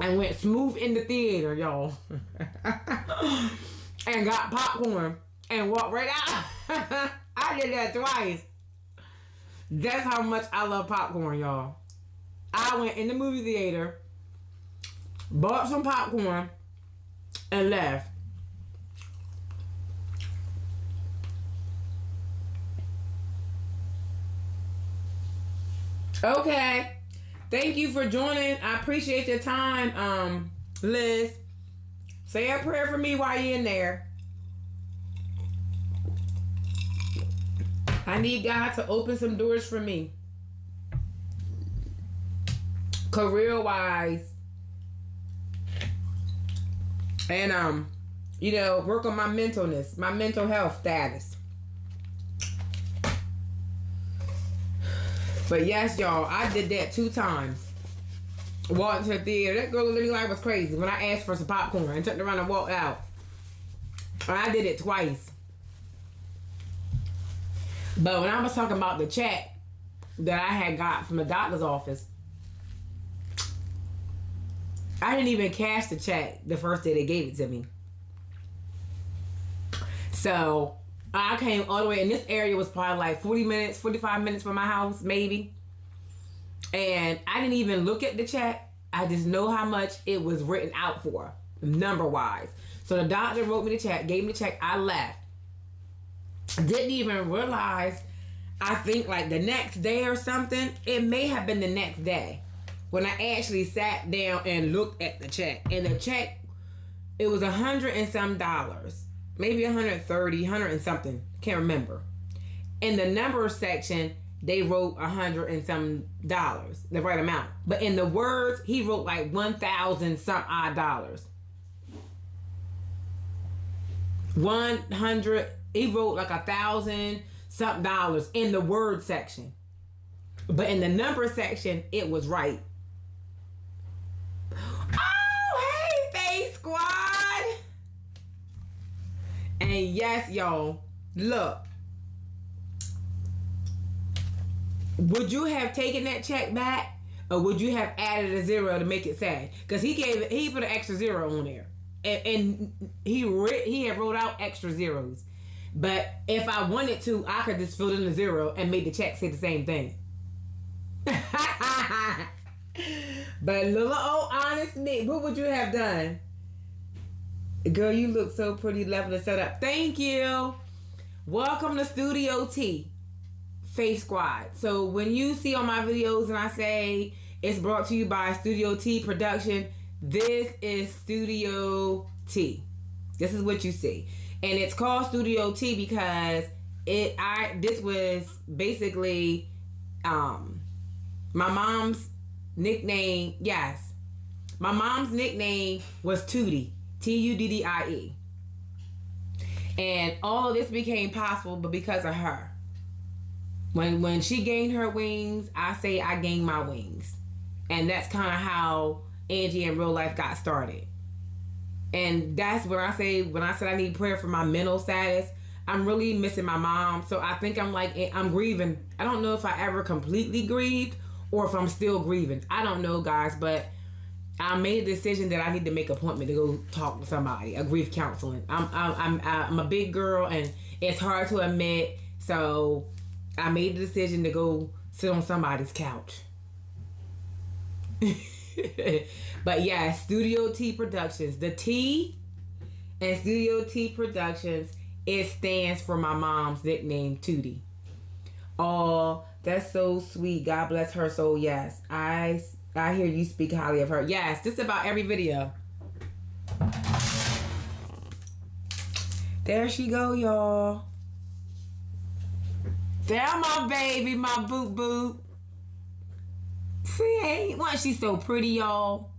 and went smooth in the theater, y'all. And got popcorn and walked right out. I did that twice. That's how much I love popcorn, y'all. I went in the movie theater, bought some popcorn, and left. Okay. Thank you for joining. I appreciate your time, Liz. Say a prayer for me while you're in there. I need God to open some doors for me. Career-wise. And, work on my mentalness, my mental health status. But yes, y'all, I did that 2 times. Walked to the theater. That girl literally like was crazy when I asked for some popcorn and turned around and walked out. And I did it twice. But when I was talking about the check that I had got from the doctor's office, I didn't even cash the check the first day they gave it to me. So I came all the way, and this area was probably like 40 minutes, 45 minutes from my house, maybe. And I didn't even look at the check. I just know how much it was written out for, number-wise. So the doctor wrote me the check, gave me the check, I left. Didn't even realize, I think like the next day or something, it may have been the next day, when I actually sat down and looked at the check. And the check, it was $100 and some, maybe 130, 100 and something, can't remember. In the number section, they wrote $100 and some, the right amount. But in the words, he wrote like 1,000 some odd dollars. 100, he wrote like 1,000 something dollars in the word section. But in the number section, it was right. Oh, hey, Face Squad. And yes, y'all, look. Would you have taken that check back, or would you have added a 0 to make it sad? Because he put an extra 0 on there, and he had wrote out extra zeros. But if I wanted to, I could just fill in the 0 and make the check say the same thing. But little old honest me, what would you have done? Girl, you look so pretty, level and set up. Thank you. Welcome to Studio T, Faith Squad. So when you see on my videos and I say it's brought to you by Studio T Production, this is Studio T. This is what you see. And it's called Studio T because this was basically my mom's nickname. Yes. My mom's nickname was Tootie. Tuddie. And all of this became possible but because of her. When she gained her wings, I say I gained my wings. And that's kind of how Angie in real life got started. And that's when I said I need prayer for my mental status. I'm really missing my mom. So I think I'm grieving. I don't know if I ever completely grieved or if I'm still grieving. I don't know, guys, but I made a decision that I need to make an appointment to go talk to somebody, a grief counseling. I'm a big girl and it's hard to admit. So I made the decision to go sit on somebody's couch. But yeah, Studio T Productions. The T and Studio T Productions, it stands for my mom's nickname, Tootie. Oh, that's so sweet. God bless her soul. Yes, I hear you speak highly of her. Yes, just about every video. There she go, y'all. There my baby, my boop boop. See, why she's so pretty, y'all?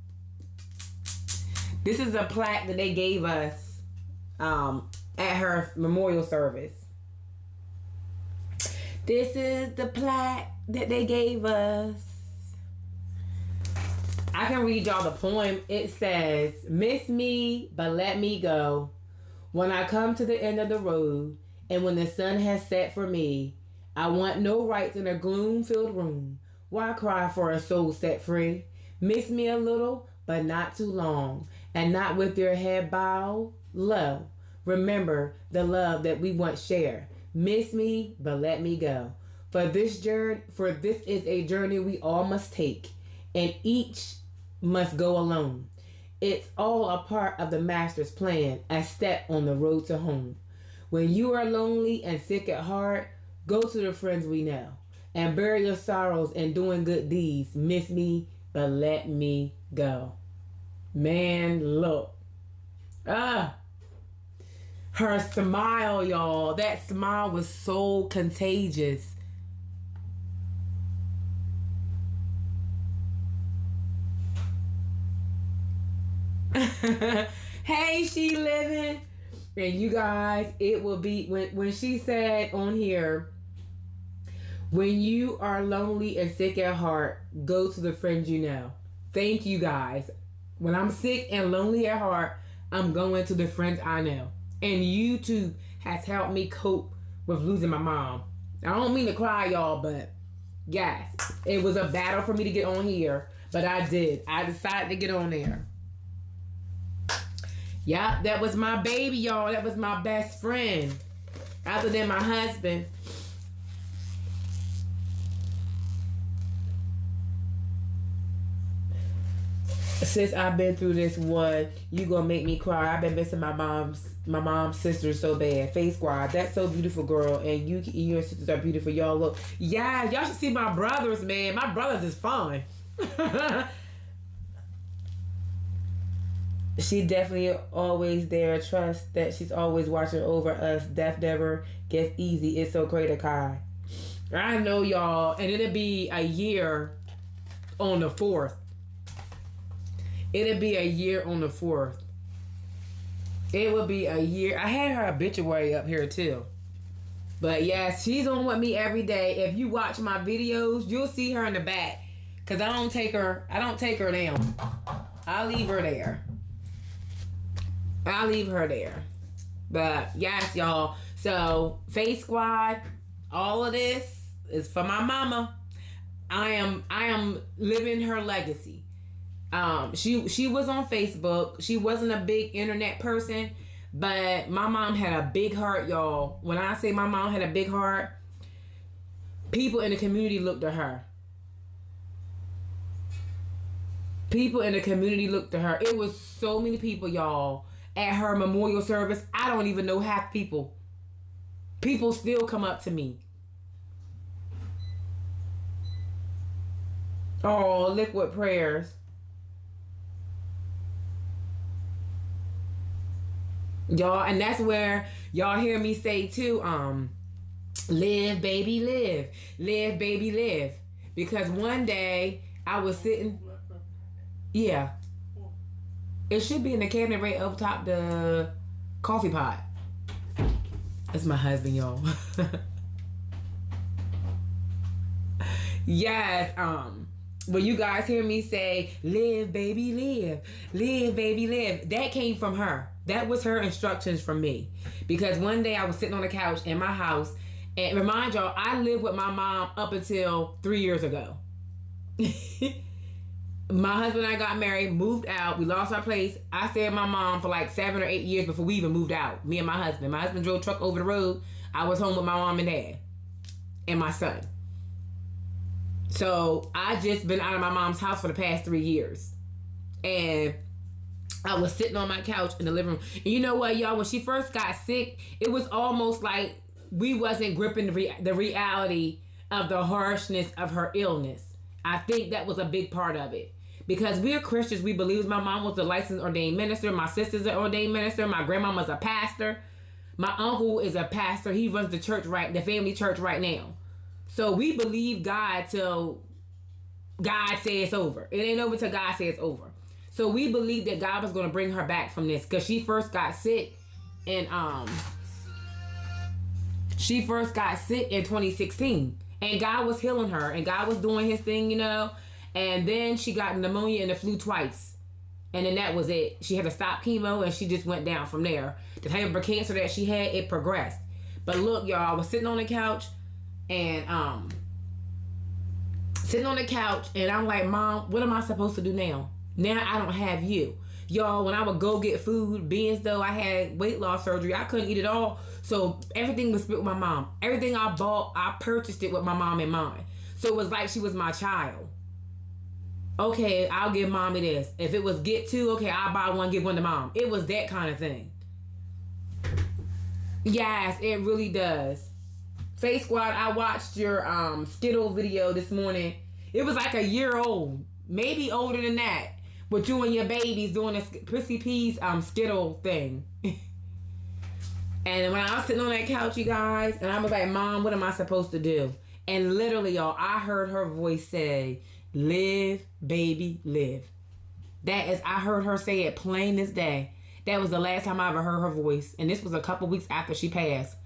This is a plaque that they gave us at her memorial service. This is the plaque that they gave us. I can read y'all the poem. It says, miss me, but let me go. When I come to the end of the road, and when the sun has set for me, I want no rights in a gloom-filled room. Why cry for a soul set free? Miss me a little, but not too long, and not with your head bowed low. Remember the love that we once shared. Miss me, but let me go. For this is a journey we all must take, and each must go alone. It's all a part of the master's plan, a step on the road to home. When you are lonely and sick at heart, go to the friends we know, and bury your sorrows in doing good deeds. Miss me, but let me go. Man, look. Her smile, y'all. That smile was so contagious. Hey, she living. And you guys, it will be when she said on here, when you are lonely and sick at heart, go to the friends you know. Thank you guys. When I'm sick and lonely at heart, I'm going to the friends I know. And YouTube has helped me cope with losing my mom. I don't mean to cry, y'all, but yes, it was a battle for me to get on here, but I did. I decided to get on there. Yeah, that was my baby, y'all. That was my best friend. Other than my husband. Since I've been through this one, you gonna make me cry. I've been missing my mom's sister so bad. Face Squad, that's so beautiful, girl. And you and sisters are beautiful. Y'all look. Yeah, y'all should see my brothers, man. My brothers is fun. She definitely always there. Trust that she's always watching over us. Death never gets easy. It's so great to cry. I know, y'all. And it'll be a year on the 4th. It'll be a year on the 4th. It will be a year. I had her obituary up here too. But yeah, she's on with me every day. If you watch my videos, you'll see her in the back. Cause I don't take her down. I leave her there. I'll leave her there. But yes, y'all. So Face Squad, all of this is for my mama. I am living her legacy. She was on Facebook. She wasn't a big internet person, but my mom had a big heart, y'all. When I say my mom had a big heart, people in the community looked at her. People in the community looked at her. It was so many people, y'all, at her memorial service. I don't even know half people. People still come up to me. Oh, liquid prayers. Y'all, and that's where y'all hear me say too, live, baby, live. Live, baby, live. Because one day I was sitting, yeah. It should be in the cabinet right up top the coffee pot. That's my husband, y'all. Yes, when you guys hear me say, live, baby, live. Live, baby, live. That came from her. That was her instructions from me. Because one day I was sitting on the couch in my house, and remind y'all, I lived with my mom up until 3 years ago. My husband and I got married, moved out. We lost our place. I stayed with my mom for like 7 or 8 years before we even moved out. Me and my husband. My husband drove a truck over the road. I was home with my mom and dad and my son. So I just been out of my mom's house for the past 3 years. And I was sitting on my couch in the living room. And you know what, y'all? When she first got sick, it was almost like we wasn't gripping the reality of the harshness of her illness. I think that was a big part of it. Because we're Christians, we believe. My mom was a licensed ordained minister. My sister's an ordained minister. My grandmama's a pastor. My uncle is a pastor. He runs the church the family church right now. So we believe God till God says it's over. It ain't over till God says it's over. So we believe that God was going to bring her back from this. Because she first got sick in 2016. And God was healing her. And God was doing his thing, you know. And then she got pneumonia and the flu twice. And then that was it. She had to stop chemo and she just went down from there. The type of cancer that she had, it progressed. But look, y'all, I was sitting on the couch and I'm like, Mom, what am I supposed to do now? Now I don't have you. Y'all, when I would go get food, being as though I had weight loss surgery, I couldn't eat it all. So everything was split with my mom. Everything I bought, I purchased it with my mom in mind. So it was like she was my child. Okay, I'll give mommy this. If it was get two, okay, I'll buy one, give one to mom. It was that kind of thing. Yes, it really does. Face Squad, I watched your Skittle video this morning. It was like a year old, maybe older than that, with you and your babies doing this Prissy P's Skittle thing. And when I was sitting on that couch, you guys, and I was like, Mom, what am I supposed to do? And literally, y'all, I heard her voice say, live, baby, live. That is, I heard her say it plain as day. That was the last time I ever heard her voice. And this was a couple weeks after she passed.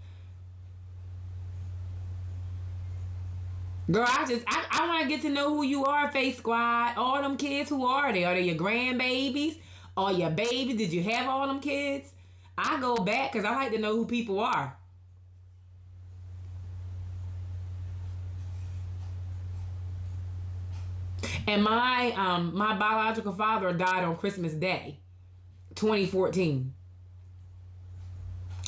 Girl, I want to get to know who you are, Face Squad. All them kids, who are they? Are they your grandbabies? Or your babies? Did you have all them kids? I go back because I like to know who people are. And my biological father died on Christmas Day, 2014.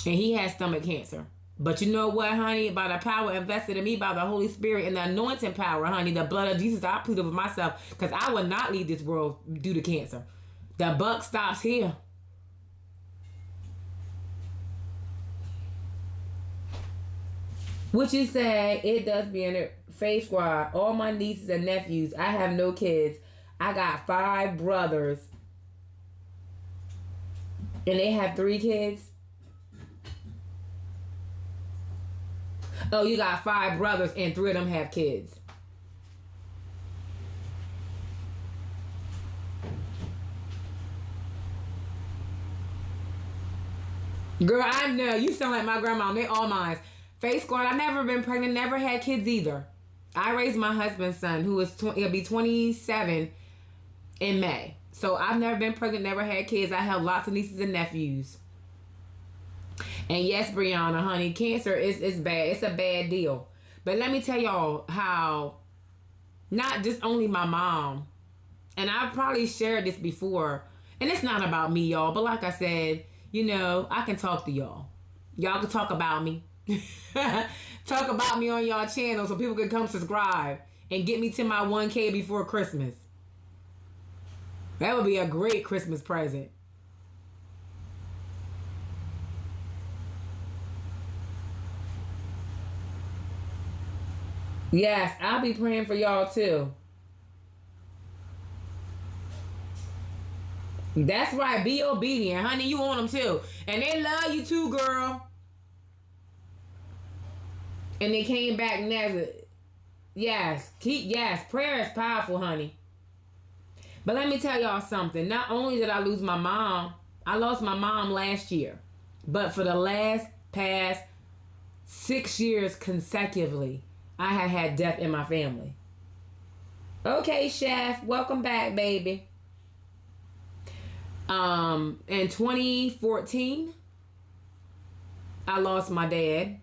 And he had stomach cancer. But you know what, honey? By the power invested in me by the Holy Spirit and the anointing power, honey, the blood of Jesus, I plead over myself because I will not leave this world due to cancer. The buck stops here. What you say, it does be in it. Face Squad, all my nieces and nephews, I have no kids. I got 5 brothers. And they have 3 kids. Oh, you got 5 brothers and 3 of them have kids. Girl, I know. You sound like my grandma. They all mine. Face Squad, I never been pregnant, never had kids either. I raised my husband's son, who is he'll be 27 in May. So I've never been pregnant, never had kids. I have lots of nieces and nephews. And yes, Brianna, honey, cancer is bad. It's a bad deal. But let me tell y'all how, not just only my mom, and I've probably shared this before, and it's not about me, y'all, but like I said, you know, I can talk to y'all. Y'all can talk about me. Talk about me on y'all channel so people can come subscribe and get me to my 1K before Christmas. That would be a great Christmas present. Yes, I'll be praying for y'all too. That's right. Be obedient, honey. You want them too. And they love you too, girl. And they came back next. Yes. Prayer is powerful, honey. But let me tell y'all something. Not only did I lose my mom, I lost my mom last year. But for the past 6 years consecutively, I have had death in my family. Okay, Chef. Welcome back, baby. In 2014, I lost my dad.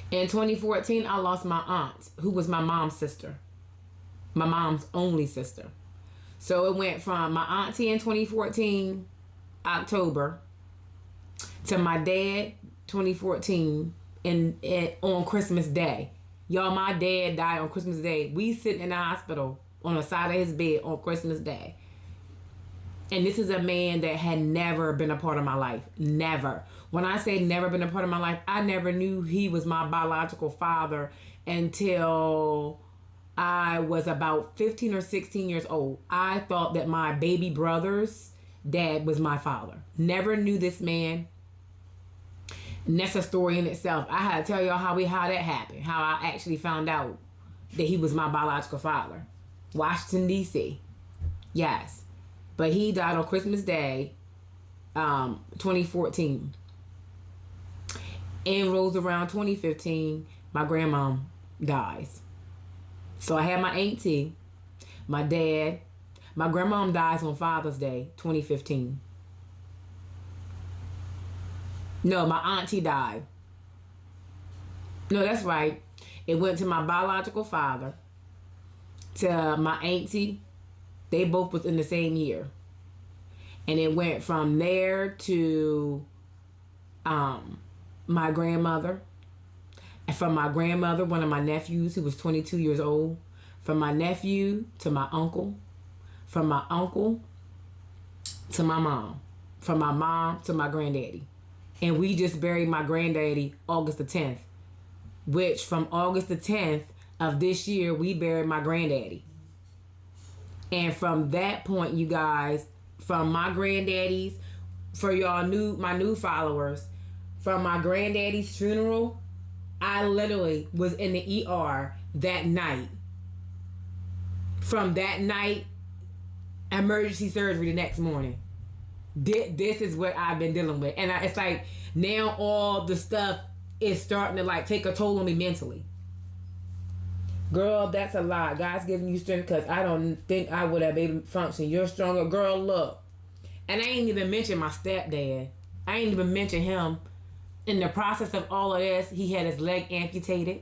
In 2014, I lost my aunt, who was my mom's sister. My mom's only sister. So it went from my auntie in 2014, October, to my dad, 2014, on Christmas Day. Y'all, my dad died on Christmas Day. We sitting in the hospital on the side of his bed on Christmas Day. And this is a man that had never been a part of my life. Never. When I say never been a part of my life, I never knew he was my biological father until I was about 15 or 16 years old. I thought that my baby brother's dad was my father. Never knew this man. And that's a story in itself. I had to tell y'all how that happened. How I actually found out that he was my biological father. Washington, D.C. Yes. But he died on Christmas Day, 2014. And rolls around 2015, my grandma dies. So I had my auntie, my dad, my grandmom dies on Father's Day, 2015. No, my auntie died. No, that's right. It went to my biological father, to my auntie. They both was in the same year. And it went from there to my grandmother. And from my grandmother, one of my nephews who was 22 years old. From my nephew to my uncle. From my uncle to my mom. From my mom to my granddaddy. And we just buried my granddaddy August the 10th. Which from August the 10th of this year, we buried my granddaddy. And from that point, you guys, from my granddaddy's, for y'all my new followers, from my granddaddy's funeral, I literally was in the ER that night. From that night, emergency surgery the next morning. This is what I've been dealing with. And it's like now all the stuff is starting to like take a toll on me mentally. Girl, that's a lot. God's giving you strength because I don't think I would have been able to function. You're stronger. Girl, look. And I ain't even mentioned my stepdad. I ain't even mentioned him. In the process of all of this, he had his leg amputated.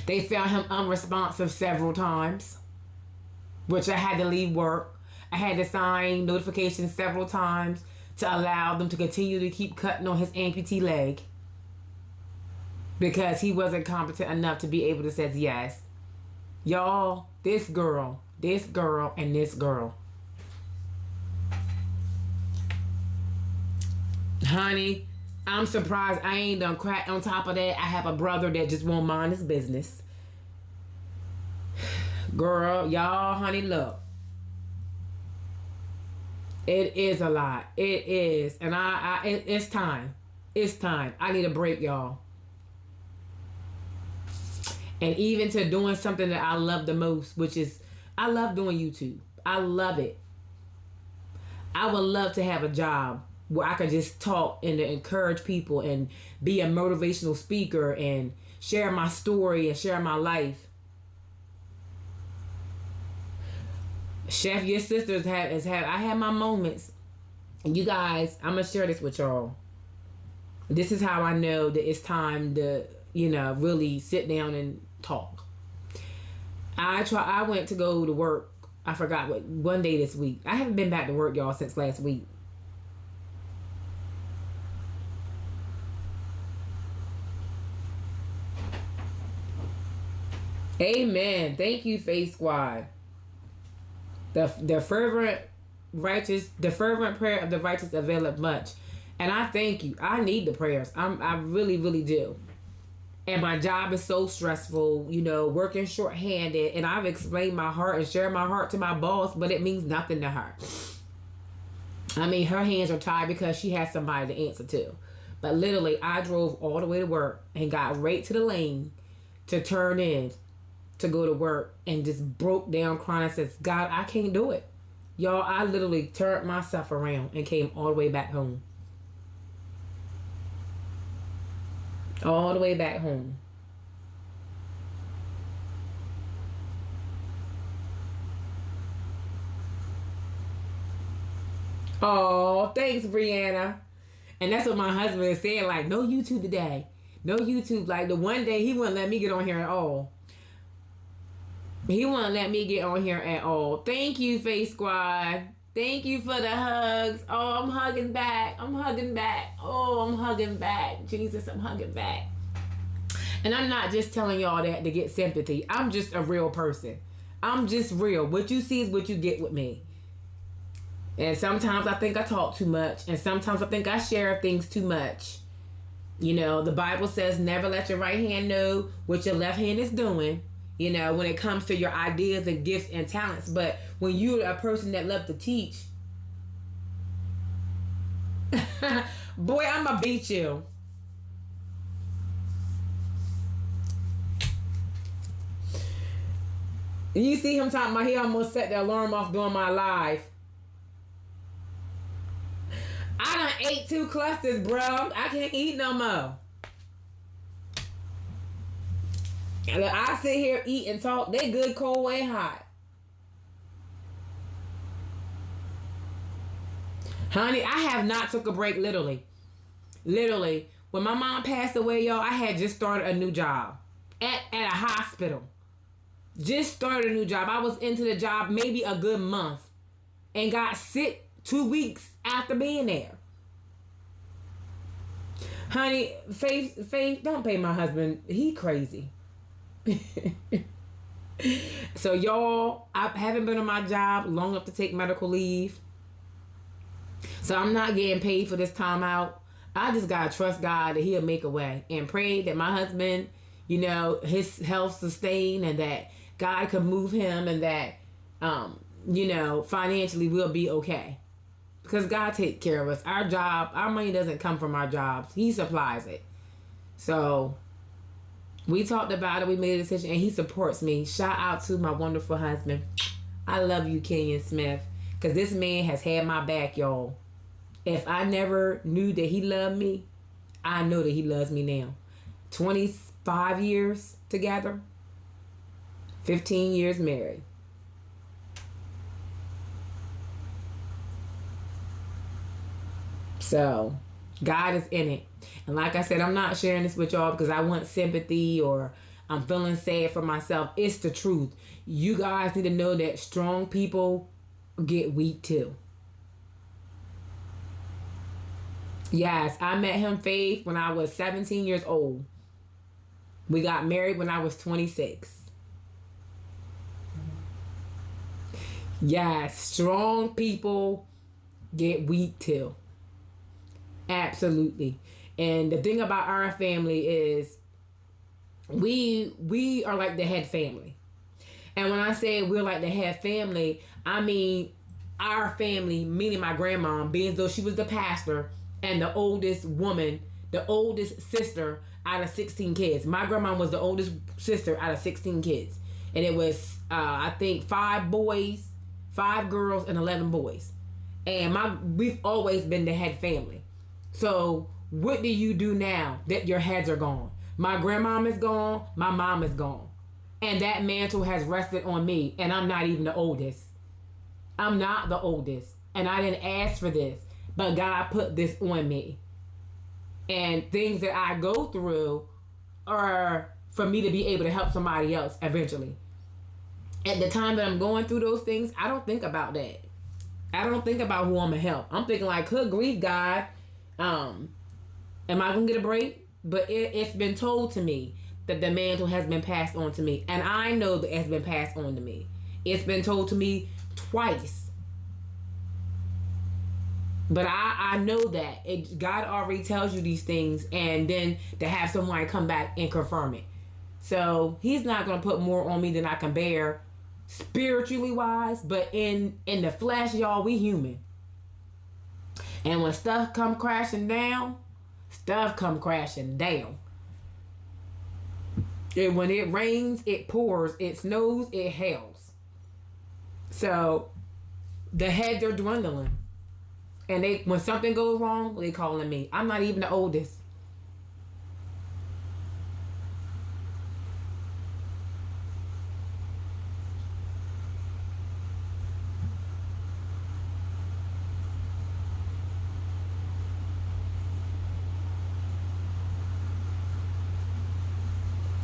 They found him unresponsive several times, which I had to leave work. I had to sign notifications several times to allow them to continue to keep cutting on his amputee leg because he wasn't competent enough to be able to say yes. Y'all, this girl, and this girl. Honey, I'm surprised I ain't done crack. On top of that, I have a brother that just won't mind his business. Girl, y'all, honey, look. It is a lot. It is. And it's time. It's time. I need a break, y'all. And even to doing something that I love the most, which is, I love doing YouTube. I love it. I would love to have a job where I could just talk and to encourage people and be a motivational speaker and share my story and share my life. Chef, your sisters I have my moments. And you guys, I'm going to share this with y'all. This is how I know that it's time to, really sit down and talk. I went to go to work. I forgot what, one day this week. I haven't been back to work, y'all, since last week. Amen. Thank you, Faith Squad. The fervent prayer of the righteous availeth much. And I thank you. I need the prayers. I really, really do. And my job is so stressful, working shorthanded. And I've explained my heart and shared my heart to my boss, but it means nothing to her. I mean, her hands are tied because she has somebody to answer to. But literally, I drove all the way to work and got right to the lane to turn in to go to work and just broke down crying and says, God, I can't do it. Y'all, I literally turned myself around and came all the way back home. All the way back home. Oh, thanks, Brianna. And that's what my husband is saying, like, no YouTube today. No YouTube. Like, the one day he wouldn't let me get on here at all. He wouldn't let me get on here at all. Thank you, Face Squad. Thank you for the hugs. Oh, I'm hugging back. I'm hugging back. Oh, I'm hugging back. Jesus, I'm hugging back. And I'm not just telling y'all that to get sympathy. I'm just a real person. I'm just real. What you see is what you get with me. And sometimes I think I talk too much. And sometimes I think I share things too much. The Bible says never let your right hand know what your left hand is doing. When it comes to your ideas and gifts and talents. But when you're a person that loves to teach, boy, I'm going to beat you. You see him talking about he almost set the alarm off during my live. I done ate 2 clusters, bro. I can't eat no more. And I sit here, eat, and talk. They good, cold, and hot. Honey, I have not took a break, literally. Literally. When my mom passed away, y'all, I had just started a new job at a hospital. Just started a new job. I was into the job maybe a good month and got sick 2 weeks after being there. Honey, Faith, don't pay my husband. He crazy. So y'all, I haven't been on my job long enough to take medical leave. So I'm not getting paid for this time out. I just gotta trust God that he'll make a way and pray that my husband, his health sustain and that God can move him and that, financially we'll be okay. Because God takes care of us. Our job, our money doesn't come from our jobs. He supplies it. So we talked about it. We made a decision and he supports me. Shout out to my wonderful husband. I love you, Kenyon Smith. Because this man has had my back, y'all. If I never knew that he loved me, I know that he loves me now. 25 years together. 15 years married. So, God is in it. And like I said, I'm not sharing this with y'all because I want sympathy or I'm feeling sad for myself. It's the truth. You guys need to know that strong people get weak too. Yes, I met him, Faith, when I was 17 years old. We got married when I was 26. Yes, strong people get weak too. Absolutely. And the thing about our family is we are like the head family. And when I say we're like the head family, I mean our family, meaning my grandma, being as though she was the pastor and the oldest woman, the oldest sister out of 16 kids. My grandma was the oldest sister out of 16 kids. And it was, I think, 5 boys, 5 girls, and 11 boys. And we've always been the head family. So what do you do now that your heads are gone? My grandmom is gone. My mom is gone. And that mantle has rested on me. And I'm not even the oldest. I'm not the oldest. And I didn't ask for this. But God put this on me. And things that I go through are for me to be able to help somebody else eventually. At the time that I'm going through those things, I don't think about that. I don't think about who I'm going to help. I'm thinking like, good grief, God. Am I going to get a break? But it's been told to me that the mantle has been passed on to me. And I know that it's been passed on to me. It's been told to me twice. But I know that. God already tells you these things. And then to have someone come back and confirm it. So he's not going to put more on me than I can bear spiritually wise. But in the flesh, y'all, we human. And when stuff come crashing down, stuff come crashing down. And when it rains, it pours. It snows, it hails. So the heads are dwindling. And when something goes wrong, they calling me. I'm not even the oldest.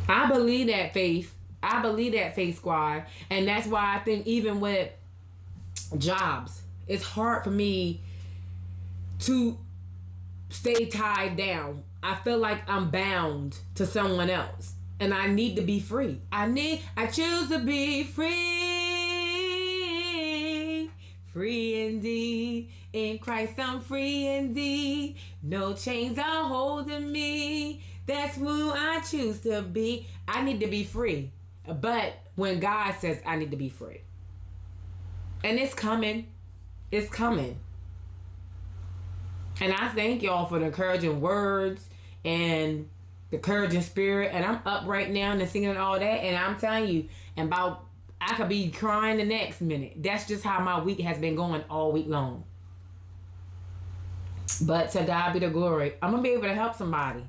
I believe that, Faith. I believe that, Faith Squad. And that's why I think even with jobs, it's hard for me to stay tied down. I feel like I'm bound to someone else. And I need to be free. I choose to be free. Free indeed. In Christ I'm free indeed. No chains are holding me. That's who I choose to be. I need to be free. But when God says I need to be free. And it's coming. It's coming. And I thank y'all for the encouraging words and the encouraging spirit. And I'm up right now and singing all that. And I'm telling you, I could be crying the next minute. That's just how my week has been going all week long. But to God be the glory. I'm going to be able to help somebody.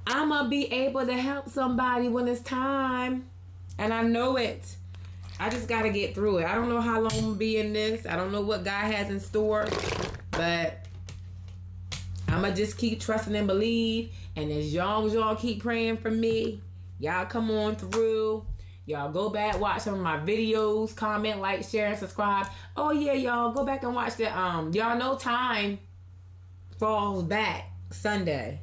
I'm going to be able to help somebody when it's time. And I know it. I just got to get through it. I don't know how long I'm going to be in this. I don't know what God has in store. But I'm going to just keep trusting and believe. And as long as y'all keep praying for me, y'all come on through. Y'all go back, watch some of my videos, comment, like, share, and subscribe. Oh yeah, y'all go back and watch the y'all know time falls back Sunday.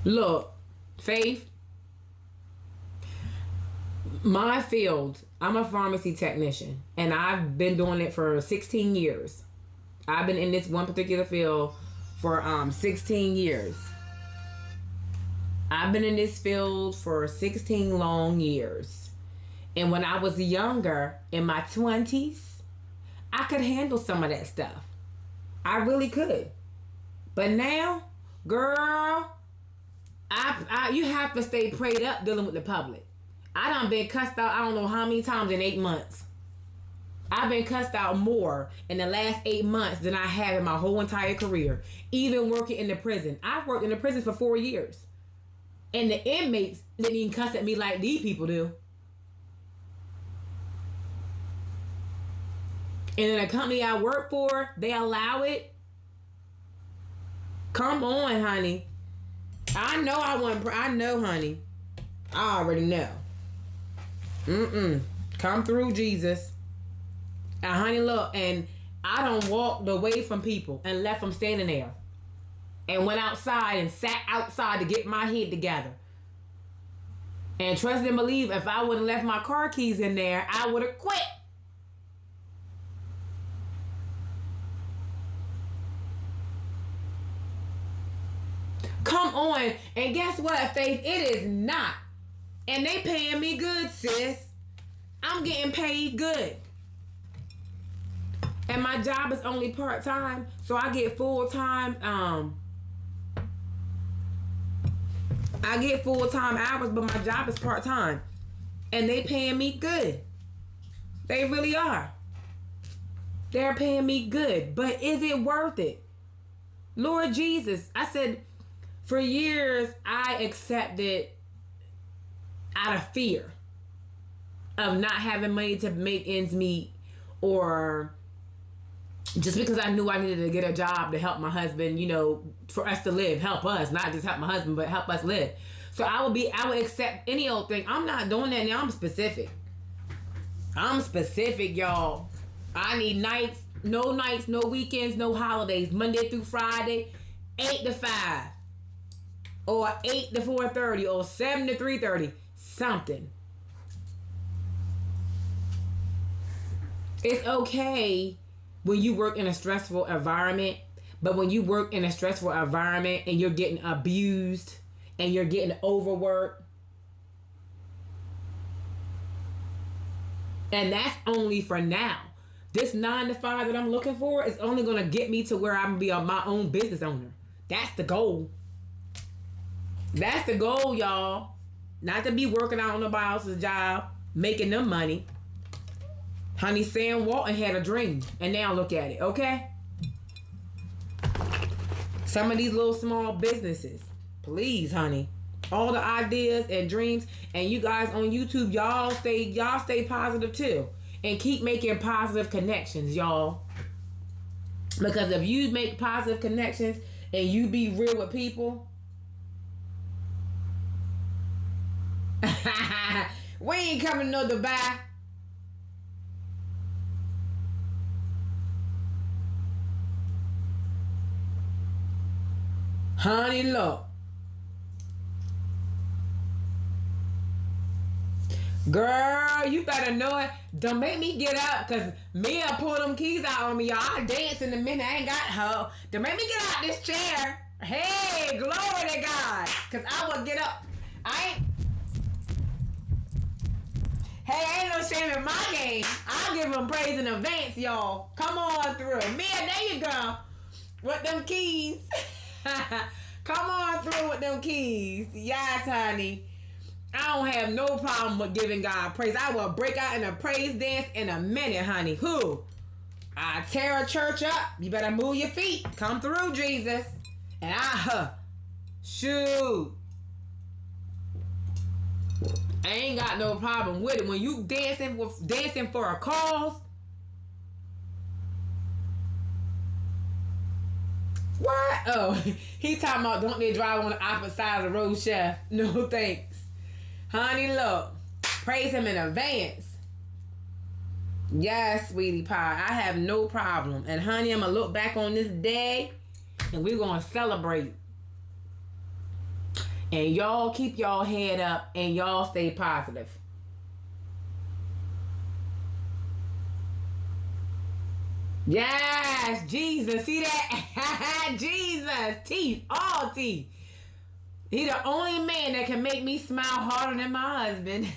Look, Faith, my field, I'm a pharmacy technician, and I've been doing it for 16 years. I've been in this one particular field for 16 years. I've been in this field for 16 long years. And when I was younger, in my 20s, I could handle some of that stuff. I really could. But now, girl, you have to stay prayed up dealing with the public. I done been cussed out I don't know how many times in 8 months. I've been cussed out more in the last 8 months than I have in my whole entire career. Even working in the prison. I've worked in the prison for 4 years. And the inmates didn't even cuss at me like these people do. And in the company I work for, they allow it. Come on, honey. I know, honey. I already know. Come through, Jesus. And honey, look, and I done walked away from people and left them standing there. And went outside and sat outside to get my head together. And trust and believe, if I would have left my car keys in there, I would have quit. Come on. And guess what, Faith? It is not. And they paying me good, sis. I'm getting paid good. And my job is only part-time, so I get full-time, I get full-time hours, but my job is part-time. And they paying me good. They really are. They're paying me good. But is it worth it? Lord Jesus, I said, for years, I accepted out of fear of not having money to make ends meet, or just because I knew I needed to get a job to help my husband, for us to live, help us, not just help my husband, but help us live. So I would accept any old thing. I'm not doing that now. I'm specific, y'all. I need nights, no weekends, no holidays, Monday through Friday, 8 to 5, or 8 to 4:30, or 7 to 3:30, something. It's okay when you work in a stressful environment, but when you work in a stressful environment and you're getting abused and you're getting overworked, and that's only for now. This 9 to 5 that I'm looking for is only going to get me to where I'm going to be my own business owner. That's the goal. That's the goal, y'all. Not to be working out on nobody else's job, making them money. Honey, Sam Walton had a dream, and now look at it, okay? Some of these little small businesses, please, honey. All the ideas and dreams, and you guys on YouTube, y'all stay positive too, and keep making positive connections, y'all. Because if you make positive connections and you be real with people, we ain't coming to no Dubai. Honey, look. Girl, you better know it. Don't make me get up, because Mia pulled them keys out on me, y'all. I dance in a minute. I ain't got her. Don't make me get out this chair. Hey, glory to God. Because I will get up. Hey, ain't no shame in my game. I'll give them praise in advance, y'all. Come on through. Mia, there you go. With them keys. Come on through with them keys. Yes, honey. I don't have no problem with giving God praise. I will break out in a praise dance in a minute, honey. Who? I tear a church up. You better move your feet. Come through, Jesus. And shoot. I ain't got no problem with it. When you dancing for a cause. What? Oh, he talking about don't they drive on the opposite side of the road, chef? No thanks. Honey, look. Praise him in advance. Yes, sweetie pie. I have no problem. And honey, I'm going to look back on this day and we're going to celebrate. And y'all keep y'all head up and y'all stay positive. Yes, Jesus. See that? Jesus. Teeth. All teeth. He the only man that can make me smile harder than my husband.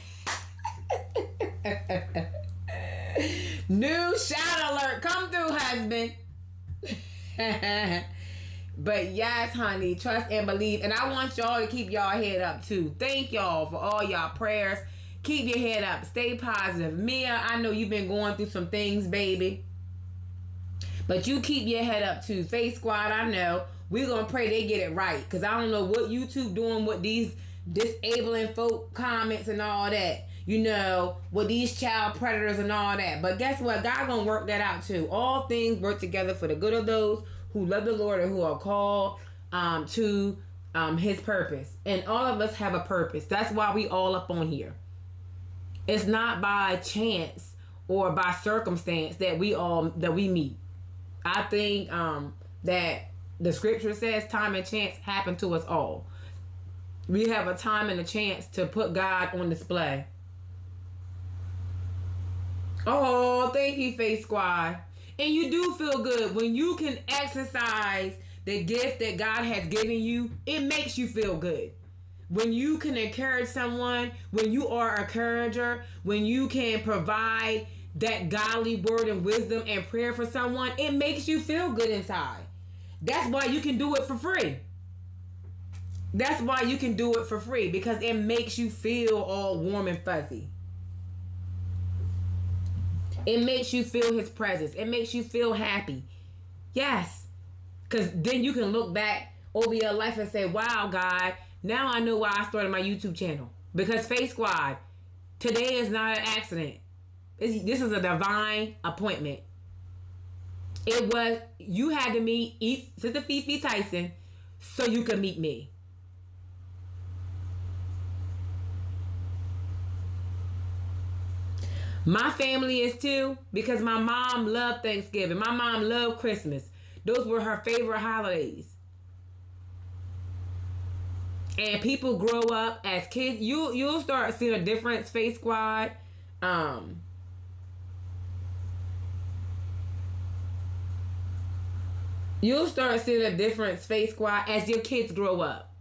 New shout alert. Come through, husband. But yes, honey, trust and believe. And I want y'all to keep y'all head up too. Thank y'all for all y'all prayers. Keep your head up. Stay positive. Mia, I know you've been going through some things, baby. But you keep your head up too. Faith Squad, I know. We're going to pray they get it right. Because I don't know what YouTube doing with these disabling folk comments and all that. You know, with these child predators and all that. But guess what? God going to work that out too. All things work together for the good of those who love the Lord and who are called to his purpose. And all of us have a purpose. That's why we all up on here. It's not by chance or by circumstance that we meet. I think that the scripture says time and chance happen to us all. We have a time and a chance to put God on display. Oh, thank you, Faith Squad. And you do feel good when you can exercise the gift that God has given you. It makes you feel good. When you can encourage someone, when you are a encourager, when you can provide that godly word and wisdom and prayer for someone, it makes you feel good inside. That's why you can do it for free. That's why you can do it for free, because it makes you feel all warm and fuzzy. It makes you feel his presence. It makes you feel happy. Yes. Because then you can look back over your life and say, wow, God, now I know why I started my YouTube channel. Because Faith Squad, today is not an accident. This is a divine appointment. It was, you had to meet Sister Fifi Tyson so you could meet me. My family is too, because my mom loved Thanksgiving. My mom loved Christmas. Those were her favorite holidays. And people grow up as kids. You'll start seeing a difference, Faith Squad. You'll start seeing a difference, Faith Squad, as your kids grow up.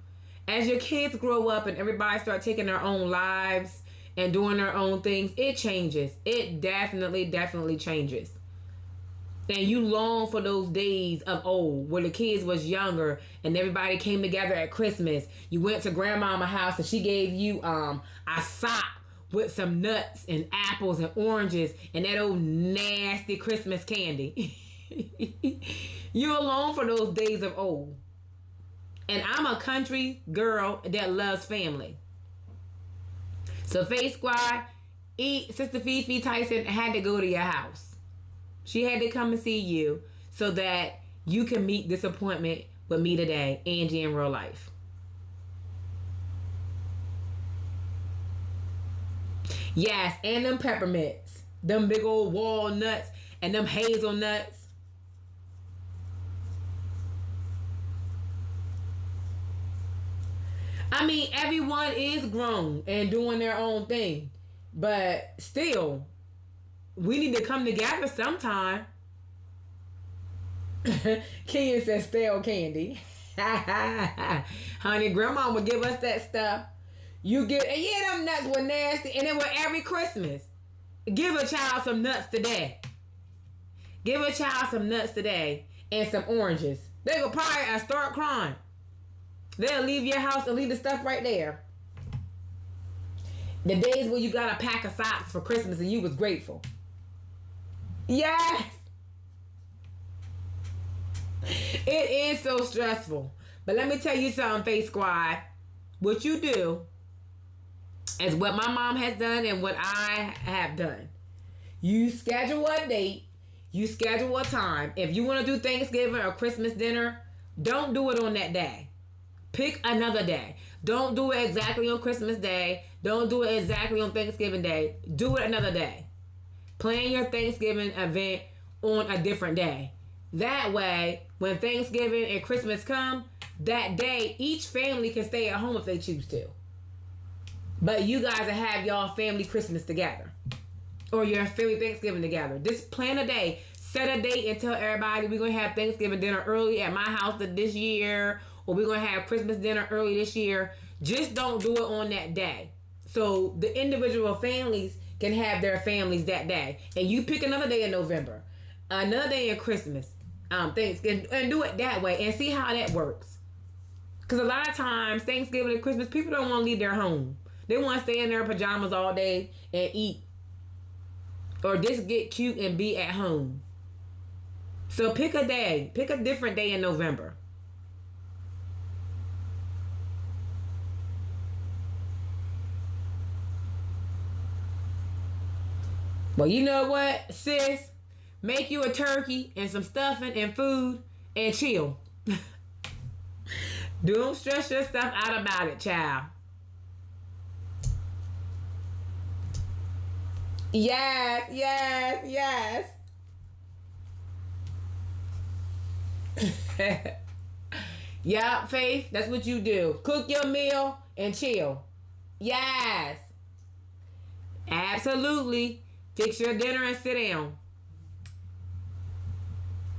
As your kids grow up and everybody start taking their own lives and doing their own things, it changes. It definitely changes. And you long for those days of old where the kids was younger and everybody came together at Christmas. You went to grandmama's house and she gave you a sock with some nuts and apples and oranges and that old nasty Christmas candy. You long for those days of old. And I'm a country girl that loves family. So Faith Squad, Sister Fifi Tyson had to go to your house. She had to come and see you so that you can meet this appointment with me today, Angie in real life. Yes, and them peppermints, them big old walnuts, and them hazelnuts. I mean, everyone is grown and doing their own thing. But still, we need to come together sometime. Ken says stale candy. Honey, grandma would give us that stuff. You get, and yeah, them nuts were nasty. And it was every Christmas. Give a child some nuts today. Give a child some nuts today and some oranges. They will probably start crying. They'll leave your house and leave the stuff right there. The days where you got a pack of socks for Christmas and you was grateful. Yes. It is so stressful. But let me tell you something, Faith Squad. What you do is what my mom has done and what I have done. You schedule a date. You schedule a time. If you want to do Thanksgiving or Christmas dinner, don't do it on that day. Pick another day. Don't do it exactly on Christmas Day. Don't do it exactly on Thanksgiving Day. Do it another day. Plan your Thanksgiving event on a different day. That way, when Thanksgiving and Christmas come, that day, each family can stay at home if they choose to. But you guys will have y'all family Christmas together. Or your family Thanksgiving together. Just plan a day. Set a date and tell everybody we're going to have Thanksgiving dinner early at my house this year. Or we're going to have Christmas dinner early this year. Just don't do it on that day. So the individual families can have their families that day. And you pick another day in November. Another day in Christmas. Thanksgiving. And do it that way. And see how that works. Because a lot of times, Thanksgiving and Christmas, people don't want to leave their home. They want to stay in their pajamas all day and eat. Or just get cute and be at home. So pick a day. Pick a different day in November. Well, you know what, sis? Make you a turkey and some stuffing and food and chill. Don't stress yourself out about it, child. Yes, yes, yes. Yeah, Faith, that's what you do. Cook your meal and chill. Yes. Absolutely. Fix your dinner and sit down.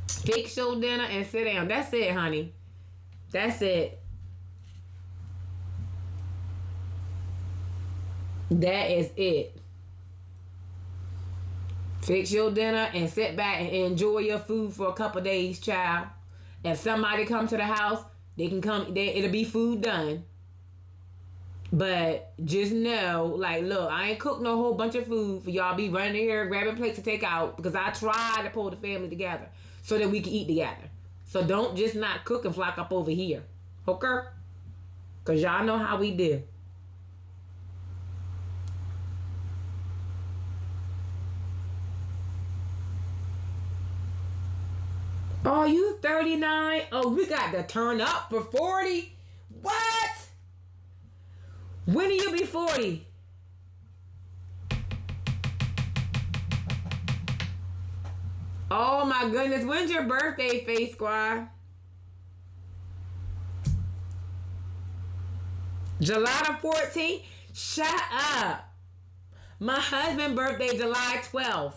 Fix your dinner and sit down. That's it, honey. That's it. That is it. Fix your dinner and sit back and enjoy your food for a couple days, child. If somebody come to the house, they can come. It'll be food done. But just know, like, look, I ain't cooked no whole bunch of food for y'all be running here grabbing plates to take out because I try to pull the family together so that we can eat together. So don't just not cook and flock up over here. Okay? Because y'all know how we do. Oh, you 39? Oh, we got to turn up for 40? What? When do you be 40? Oh my goodness. When's your birthday, Faith Squad? July the 14th? Shut up. My husband's birthday, July 12th.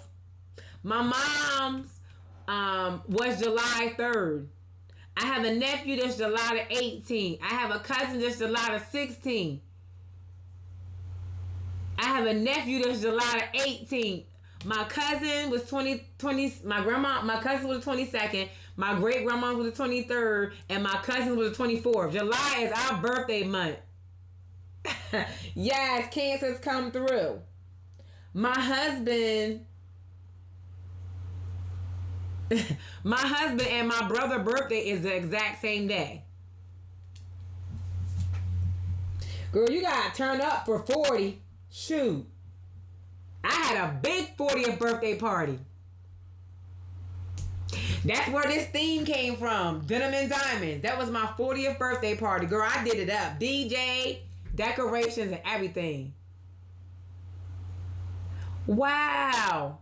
My mom's was July 3rd. I have a nephew that's July the 18th. I have a cousin that's July the 16th. I have a nephew that's July the 18th. My cousin was 20, my cousin was the 22nd. My great grandma was the 23rd. And my cousin was the 24th. July is our birthday month. Yes, Cancer's come through. My husband and my brother's birthday is the exact same day. Girl, you gotta turn up for 40. Shoot. I had a big 40th birthday party. That's where this theme came from. Denim and Diamonds. That was my 40th birthday party. Girl, I did it up. DJ, decorations, and everything. Wow.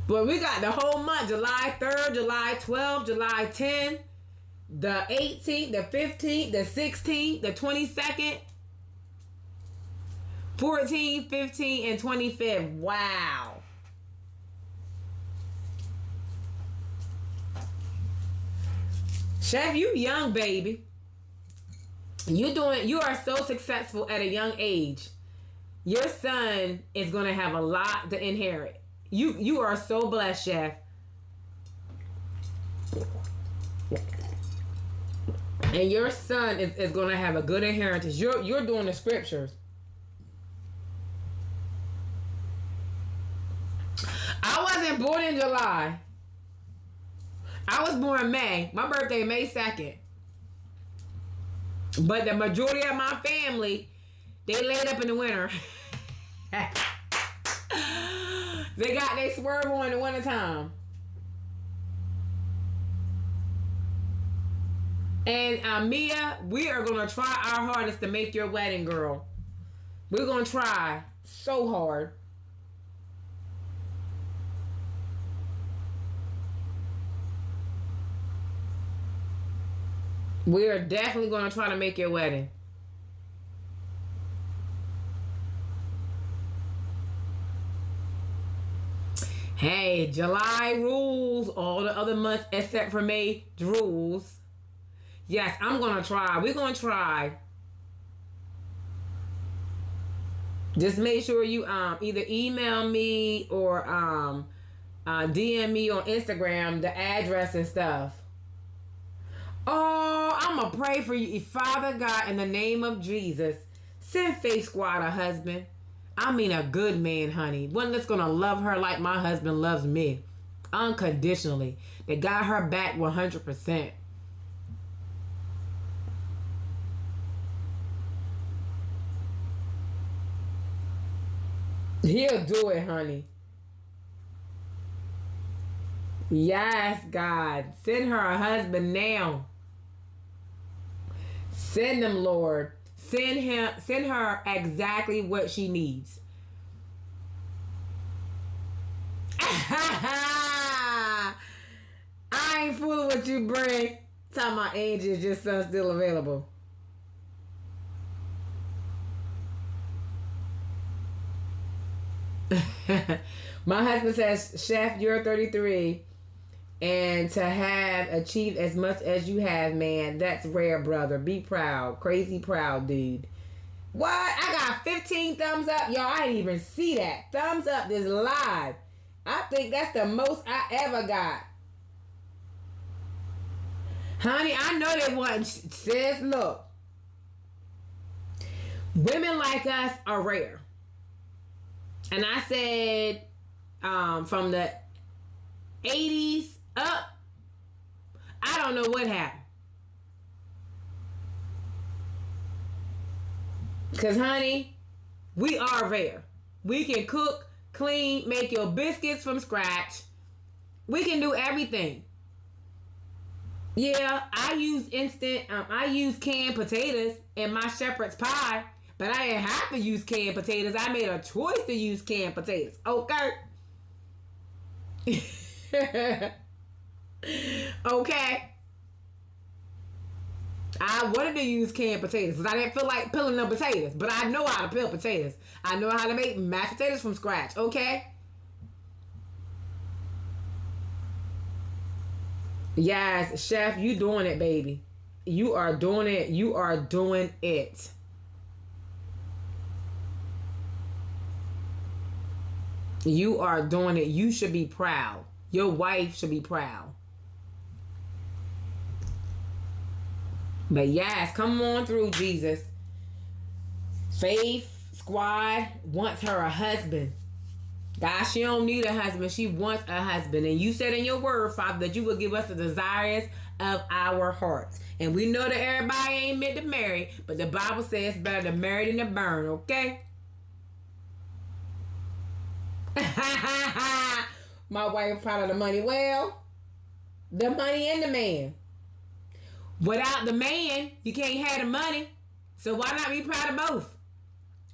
But we got the whole month. July 3rd, July 12th, July 10th, the 18th, the 15th, the 16th, the 22nd, 14th, 15th, and 25th. Wow. Chef, you young, baby. You are so successful at a young age. Your son is going to have a lot to inherit. You are so blessed, Chef. And your son is going to have a good inheritance. You're doing the scriptures. I wasn't born in July. I was born May. My birthday May 2nd. But the majority of my family, they laid up in the winter. They got they swerve on in the wintertime. And Mia, we are going to try our hardest to make your wedding, girl. We're going to try so hard. We are definitely going to try to make your wedding. Hey, July rules. All the other months except for May rules. Yes, I'm going to try. We're going to try. Just make sure you either email me or DM me on Instagram the address and stuff. Oh, I'm going to pray for you. Father God, in the name of Jesus, send Faith Squad a husband. I mean a good man, honey. One that's going to love her like my husband loves me. Unconditionally. They got her back 100%. He'll do it, honey. Yes, God. Send her a husband now. Send him, Lord. Send her exactly what she needs. I ain't fooling with you, Bray. Tell my angel just son still available. My husband says, Chef, you're 33. And to have achieved as much as you have, man, that's rare, brother. Be proud. Crazy proud, dude. What? I got 15 thumbs up. Y'all, I didn't even see that. Thumbs up this live. I think that's the most I ever got. Honey, I know they wasn't. Sis, look. Women like us are rare. And I said from the 80s up, I don't know what happened. Because, honey, we are rare. We can cook, clean, make your biscuits from scratch. We can do everything. Yeah, I use canned potatoes in my shepherd's pie. But I didn't have to use canned potatoes. I made a choice to use canned potatoes. Okay? Okay. I wanted to use canned potatoes because I didn't feel like peeling the potatoes. But I know how to peel potatoes. I know how to make mashed potatoes from scratch. Okay? Yes, Chef, you doing it, baby. You are doing it. You are doing it. You are doing it. You should be proud. Your wife should be proud. But yes, come on through, Jesus. Faith Squad wants her a husband. God, she don't need a husband. She wants a husband. And you said in your word, Father, that you will give us the desires of our hearts. And we know that everybody ain't meant to marry, but the Bible says it's better to marry than to burn, okay? My wife proud of the money. Well, the money and the man. Without the man, you can't have the money. So why not be proud of both?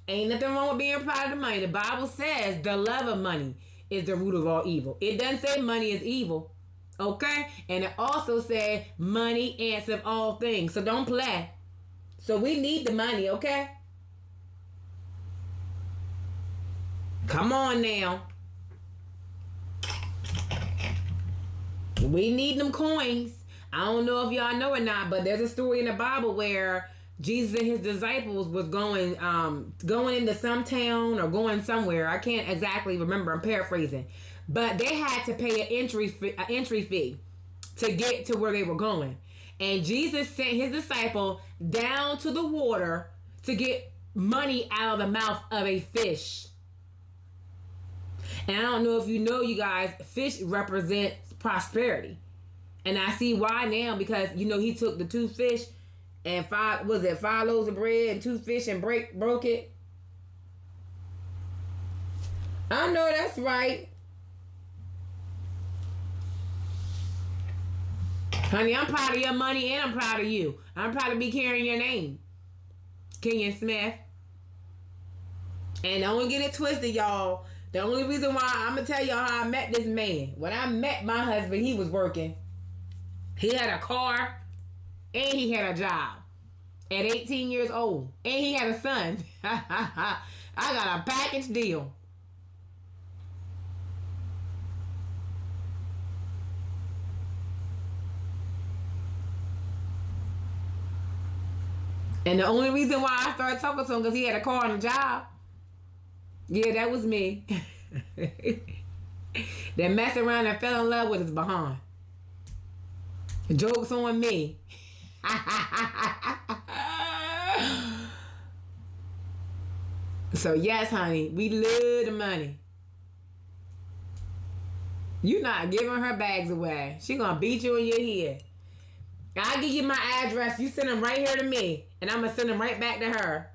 Ain't nothing wrong with being proud of the money. The Bible says the love of money is the root of all evil. It doesn't say money is evil. Okay? And it also says money answers all things. So don't play. So we need the money, okay? Come on now. We need them coins. I don't know if y'all know or not, but there's a story in the Bible where Jesus and his disciples was going into some town or going somewhere. I can't exactly remember. I'm paraphrasing. But they had to pay an entry fee to get to where they were going. And Jesus sent his disciple down to the water to get money out of the mouth of a fish. And I don't know if you know, you guys, fish represents prosperity. And I see why now, because you know he took the 2 fish and 5 loaves of bread and 2 fish and broke it. I know that's right. Honey, I'm proud of your money and I'm proud of you. I'm proud to be carrying your name. Kenyon Smith. And don't get it twisted, y'all. The only reason why I'm going to tell y'all how I met this man. When I met my husband, he was working. He had a car and he had a job at 18 years old. And he had a son. I got a package deal. And the only reason why I started talking to him because he had a car and a job. Yeah, that was me. That messed around and fell in love with his behind. Joke's on me. So yes, honey, we love the money. You not giving her bags away. She gonna beat you in your head. I'll give you my address. You send them right here to me. And I'm gonna send them right back to her.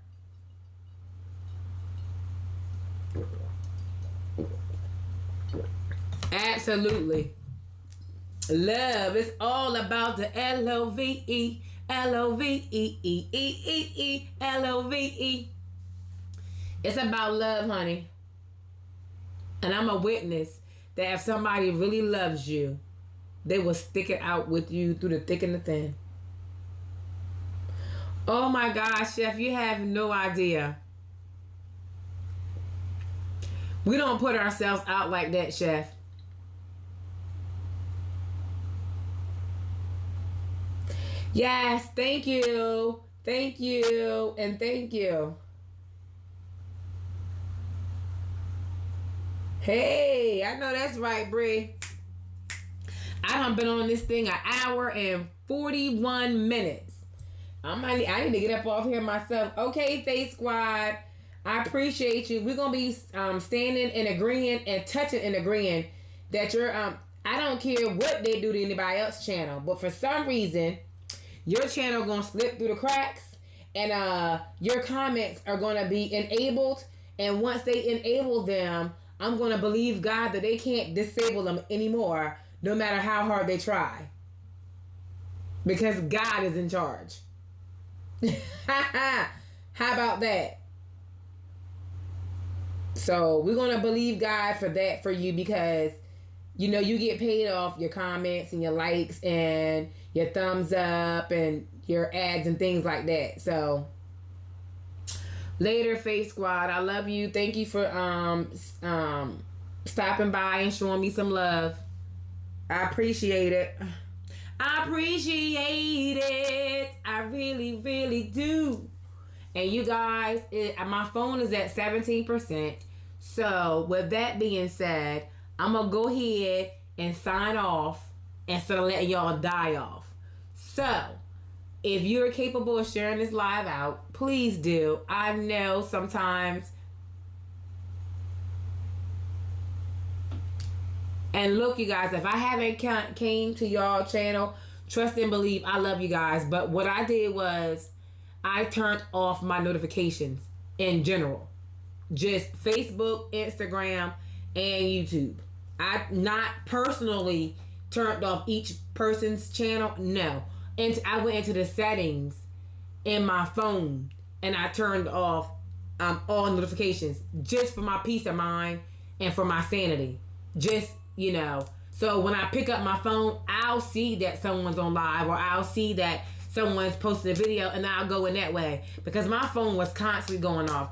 Absolutely. Love is all about the L-O-V-E. L-O-V-E-E-E-E-E. L-O-V-E. It's about love, honey. And I'm a witness that if somebody really loves you, they will stick it out with you through the thick and the thin. Oh my gosh, Chef, you have no idea. We don't put ourselves out like that, Chef. Yes, thank you. Thank you. And thank you. Hey, I know that's right, Bree. I done been on this thing an hour and 41 minutes. I need to get up off here myself. Okay, Faith Squad. I appreciate you. We're going to be standing and agreeing and touching and agreeing that you're... I don't care what they do to anybody else's channel. But for some reason, your channel going to slip through the cracks. And your comments are going to be enabled. And once they enable them, I'm going to believe God that they can't disable them anymore. No matter how hard they try. Because God is in charge. How about that? So we're going to believe God for that for you because, you know, you get paid off your comments and your likes and your thumbs up and your ads and things like that. So later, Faith Squad. I love you. Thank you for stopping by and showing me some love. I appreciate it. I appreciate it. I really, really do. And you guys, my phone is at 17%. So with that being said, I'm going to go ahead and sign off instead of letting y'all die off. So if you're capable of sharing this live out, please do. I know sometimes... And look, you guys, if I haven't came to y'all channel, trust and believe, I love you guys. But what I did was I turned off my notifications in general. Just Facebook, Instagram, and YouTube. I not personally turned off each person's channel. No. And I went into the settings in my phone and I turned off all notifications just for my peace of mind and for my sanity. Just... You know, so when I pick up my phone, I'll see that someone's on live or I'll see that someone's posted a video and I'll go in that way. Because my phone was constantly going off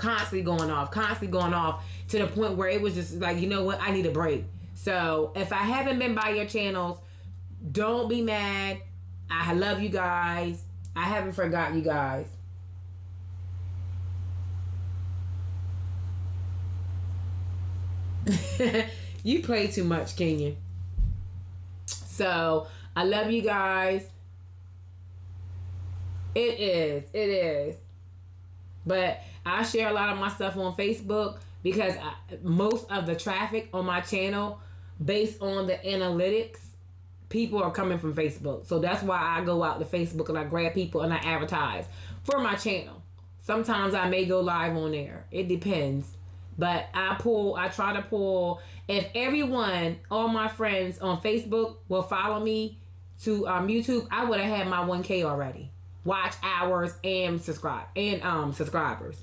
to the point where it was just like, you know what, I need a break. So if I haven't been by your channels, don't be mad. I love you guys. I haven't forgot you guys. You play too much, Kenyon. So, I love you guys. It is. But I share a lot of my stuff on Facebook because most of the traffic on my channel, based on the analytics, people are coming from Facebook. So that's why I go out to Facebook and I grab people and I advertise for my channel. Sometimes I may go live on there. It depends. But I try to pull, if everyone, all my friends on Facebook will follow me to YouTube, I would have had my 1K already. Watch hours and subscribers.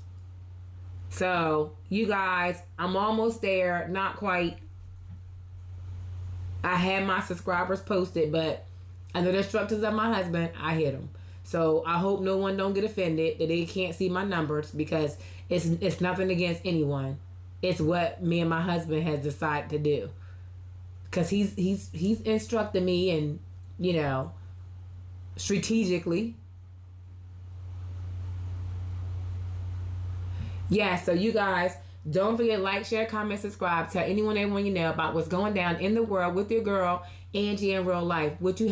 So, you guys, I'm almost there. Not quite. I had my subscribers posted, but under the instructions of my husband, I hit them. So I hope no one don't get offended that they can't see my numbers, because it's nothing against anyone. It's what me and my husband has decided to do. Because he's instructed me, and strategically. Yeah, so you guys, don't forget to like, share, comment, subscribe. Tell anyone, everyone you know about what's going down in the world with your girl, Angie, in real life. What you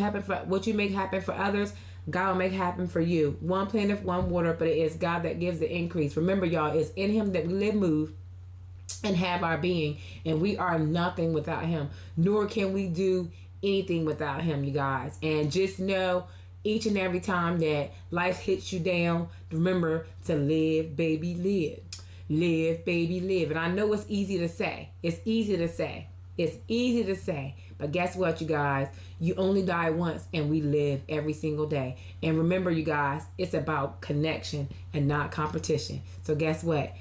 make happen for others, God will make happen for you. One planet, one water, but it is God that gives the increase. Remember, y'all, it's in Him that we live, move, and have our being. And we are nothing without Him. Nor can we do anything without Him, you guys. And just know, each and every time that life hits you down, remember to live, baby, live. Live, baby, live. And I know it's easy to say. It's easy to say. But guess what, you guys? You only die once, and we live every single day. And remember, you guys, it's about connection and not competition. So guess what?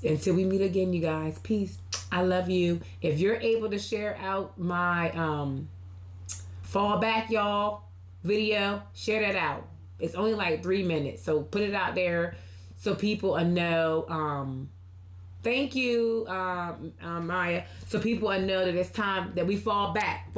Until we meet again, you guys, peace. I love you. If you're able to share out my fall back, y'all, video, share that out. It's only like 3 minutes. So put it out there so people know. Thank you, Maya. So people know that it's time that we fall back.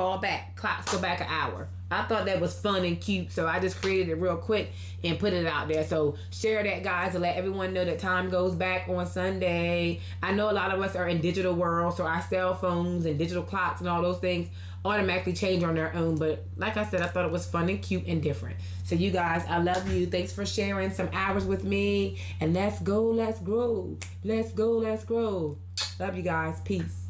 Clocks go back an hour. I thought that was fun and cute, so I just created it real quick and put it out there. So share that, guys, to let everyone know that time goes back on Sunday. I know a lot of us are in digital world, so our cell phones and digital clocks and all those things automatically change on their own. But like I said, I thought it was fun and cute and different. So you guys, I love you. Thanks for sharing some hours with me. And let's go, let's grow. Let's go, let's grow. Love you guys. Peace.